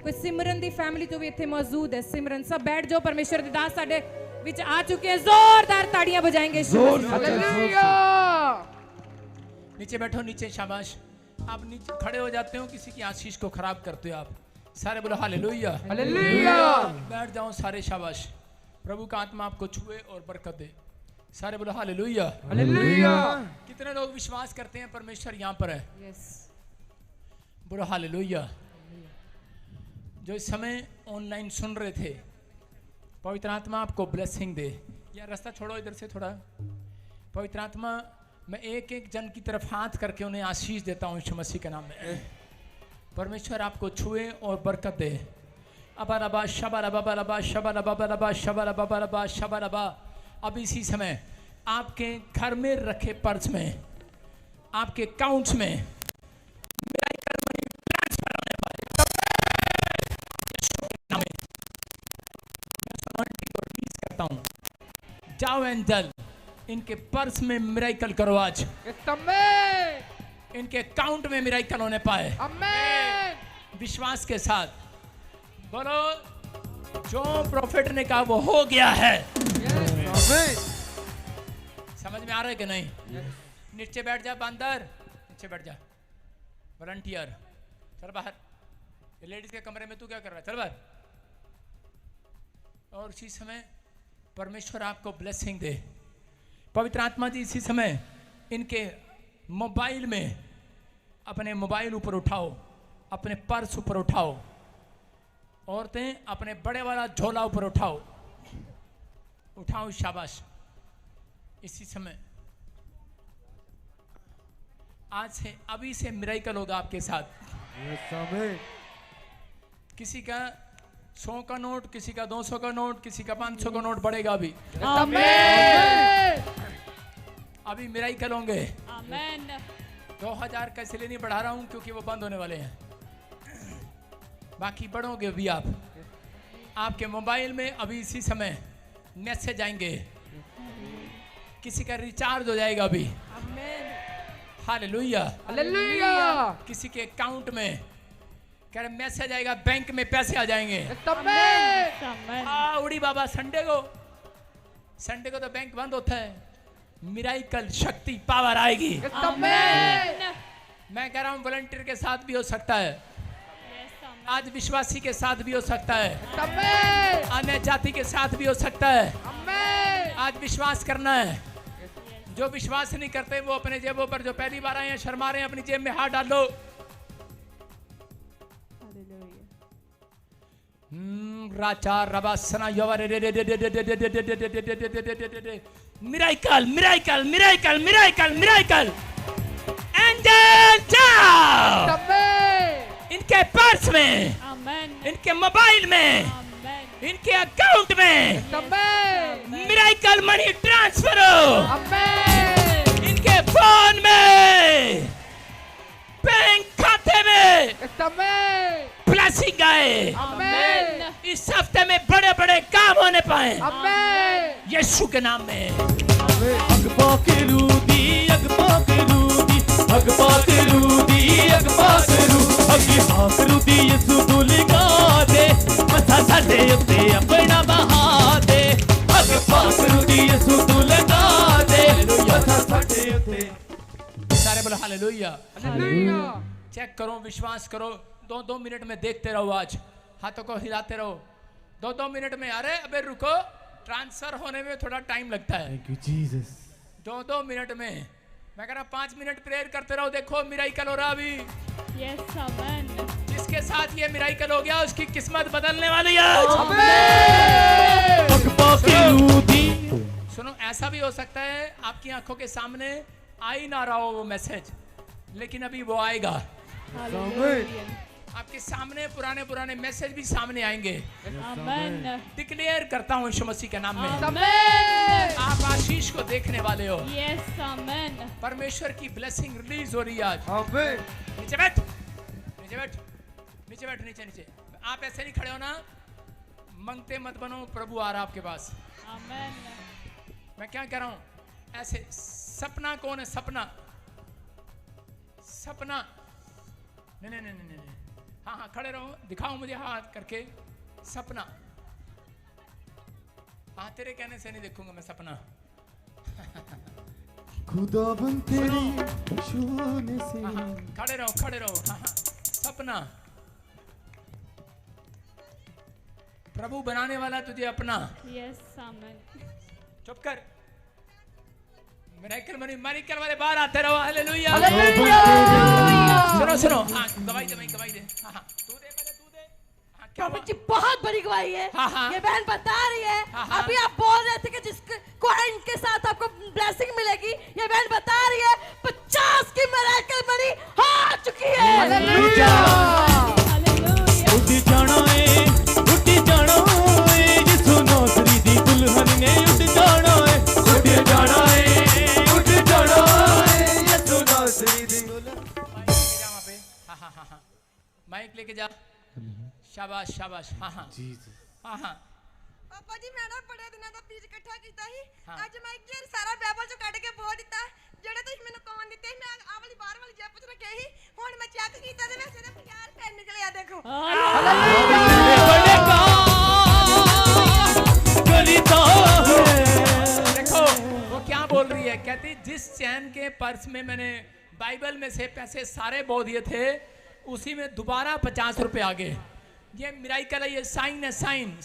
कोई सिमरन दी फैमिली तो भी इत्थे मौजूद है, सिमरन सब बैठ जाओ, परमेश्वर दे दास साडे विच आ चुके हैं, जोरदार ताड़ियां बजाएंगे यीशु मसीह। नीचे बैठो, नीचे शाबाश। आप नीचे खड़े हो जाते हो, किसी की आशीष को खराब करते हो आप, सारे बोलो हालेलुया हालेलुया। बैठ जाओ सारे, शाबाश। प्रभु का आत्मा आपको छुए और बरकत दे, सारे बोलो हालेलुया हालेलुया। कितने लोग विश्वास करते हैं परमेश्वर यहाँ पर है? बोलो हालेलुया। जो इस समय ऑनलाइन सुन रहे थे, पवित्र आत्मा आपको ब्लेसिंग दे। या रास्ता छोड़ो इधर से थोड़ा। पवित्र आत्मा मैं एक एक जन की तरफ हाथ करके उन्हें आशीष देता हूँ यीशु मसीह के नाम में। परमेश्वर आपको छुए और बरकत दे। अबारबा शबारबा बरबा शबारबा बरबा शबारबा बरबा शबारबा। अब इसी समय आपके घर में रखे पर्स में, आपके अकाउंट्स में करता हूँ, जाओ एंजल इनके पर्स में मिराइकल करो आज, इनके अकाउंट में मिराइकल होने पाए विश्वास के साथ। बोलो जो प्रॉफिट ने कहा वो हो गया है। समझ में आ रहा है कि नहीं? नीचे बैठ जा बंदर, नीचे बैठ जा। वॉलंटियर चल बाहर, लेडीज के कमरे में तू क्या कर रहा है? चल बाहर। और इसी समय परमेश्वर आपको ब्लेसिंग दे। पवित्र आत्मा जी इसी समय इनके मोबाइल में, अपने मोबाइल ऊपर उठाओ, अपने पर्स ऊपर उठाओ, औरतें अपने बड़े वाला झोला ऊपर उठाओ, उठाओ, शाबाश। इसी समय आज से अभी से मिराइकल होगा आपके साथ। किसी का 100 का नोट, किसी का 200 का नोट, किसी का 500 का नोट बढ़ेगा अभी। अभी मिराइकल होंगे। 2000 का इसलिए नहीं बढ़ा रहा हूं क्योंकि वो बंद होने वाले हैं, बाकी बढ़ोगे भी आप। आपके मोबाइल में अभी इसी समय मैसेज आएंगे, किसी का रिचार्ज हो जाएगा अभी। हालेलुया। हालेलुया। किसी के अकाउंट में कह रहे मैसेज आएगा, बैंक में पैसे आ जाएंगे। आमेन। उड़ी बाबा, संडे को तो बैंक बंद होता है, मिराइकल शक्ति पावर आएगी। आमेन। मैं कह रहा हूं वॉलंटियर के साथ भी हो सकता है, आज विश्वासी के साथ भी हो सकता है, आमेन। अन्य जाति के साथ भी हो सकता है। आमेन। आज विश्वास करना है। जो विश्वास नहीं करते वो अपने जेबों पर, जो पहली बार आए हैं शर्मा रहे हैं, अपनी जेब में हाथ डालो। राचा रबासना miracle miracle miracle miracle miracle angel जाओ आमेन। इनके पर्स में, आमेन, इनके मोबाइल में, आमेन, इनके अकाउंट में आमेन। मिराइकल मनी ट्रांसफर हो। आमेन। इनके फोन में, बैंक खाते में आमेन। ब्लेसिंग आए। आमेन। इस हफ्ते में बड़े बड़े काम होने पाए आमेन। यीशु के नाम में। सारे बोलो हालेलुया। हालेलुया। चेक करो, विश्वास करो। 2-2 मिनट में देखते रहो, आज हाथों को हिलाते रहो। 2-2 मिनट में, अरे अबे रुको, ट्रांसफर होने में थोड़ा टाइम लगता है। 2-2 मिनट में, मैं कह रहा 5 मिनट प्रेयर करते रहो, देखो मिराइकल हो रहा अभी। यस, आमेन, जिसके साथ ये मिराइकल हो गया उसकी किस्मत बदलने वाली है आज। सुनो, ऐसा भी हो सकता है आपकी आंखों के सामने आ ही ना रहा हो वो मैसेज, लेकिन अभी वो आएगा। हालेलुया, आपके सामने पुराने मैसेज भी सामने आएंगे। आमेन, डिक्लेयर करता हूँ यीशु मसीह के नाम में, आमेन। आप आशीष को देखने वाले हो। यस, आमेन, परमेश्वर की ब्लेसिंग रिलीज हो रही है आज। आमेन। नीचे बैठ, नीचे बैठ, नीचे बैठ, नीचे नीचे। आप ऐसे नहीं खड़े हो ना, मंगते मत बनो, प्रभु आ रहा आपके पास। आमेन, मैं क्या कह रहा हूँ, ऐसे सपना कौन है? सपना, सपना, नहीं नहीं नहीं नहीं नहीं, हाँ हाँ खड़े रहो, दिखाओ मुझे हाथ करके। सपना, हाँ तेरे कहने से नहीं देखूंगा मैं सपना। खुदाबंद तेरी छूने से हाँ हाँ खड़े रहो, खड़े रहो। हाँ हाँ सपना, प्रभु बनाने वाला तुझे अपना। यस, आमेन, चुप कर। मिराइकल मनी मिराइकल वाले बाहर आते रहो। हालेलुया। सुनो सुनो, हाँ गवाही दे, गवाही दे। हाँ हाँ तू दे, पहले तू दे। हाँ क्या प्रभु हुआ? जी बहुत बड़ी गवाही है। हाँ, हाँ। ये बहन बता रही है, हाँ, हाँ। अभी आप बोल रहे थे कि जिसको इनके साथ आपको ब्लेसिंग मिलेगी, ये बहन बता रही है 50 की मिरेकल मनी आ चुकी है। हालेलुया। हालेलुया, उठ जाना है यीशु नासरी दी दुल्हन ने उठ जाना है, उठ जाना है, उठ जाना है यीशु नासरी दी दुल्हन। माइक लेके जा वहाँ पे। हाँ हाँ हाँ हाँ माइक लेके जा। शाबाश शाबाश। हाँ हाँ हाँ हाँ पापा जी मैं ना बड़े दिनों ਦਾ ਬੀਜ ਇਕੱਠਾ ਕੀਤਾ ਸੀ। हाँ। ਅੱਜ ਮੈਂ ਕੀ ਸਾਰਾ ਬਾਈਬਲ ਚੋਂ ਕੱਢ ਕੇ ਬੋਲ ਦਿੱਤਾ, ਜਿਹੜੇ ਤੁਸੀਂ ਮੈਨੂੰ ਕੌਣ ਦਿੱਤੇ ਸੀ, ਮੈਂ ਆਹ ਵਾਲੀ ਬਾਹਰ ਵਾਲੀ ਜੇਬ ਚ ਰੱਖਿਆ ਸੀ, ਹੁਣ ਮੈਂ ਚੈੱਕ ਕੀਤਾ ਤੇ ਵੈਸੇ ਤਾਂ 50 ਰੁਪਏ ਨਿਕਲੇ ਆ, ਦੇਖੋ। देखो वो क्या बोल रही है, कहती जिस चैन के पर्स में मैंने बाइबल में से पैसे सारे बो दिए थे, उसी में दोबारा 50 रुपए आ गए। ये मिराइकल है, ये साइन है, साइन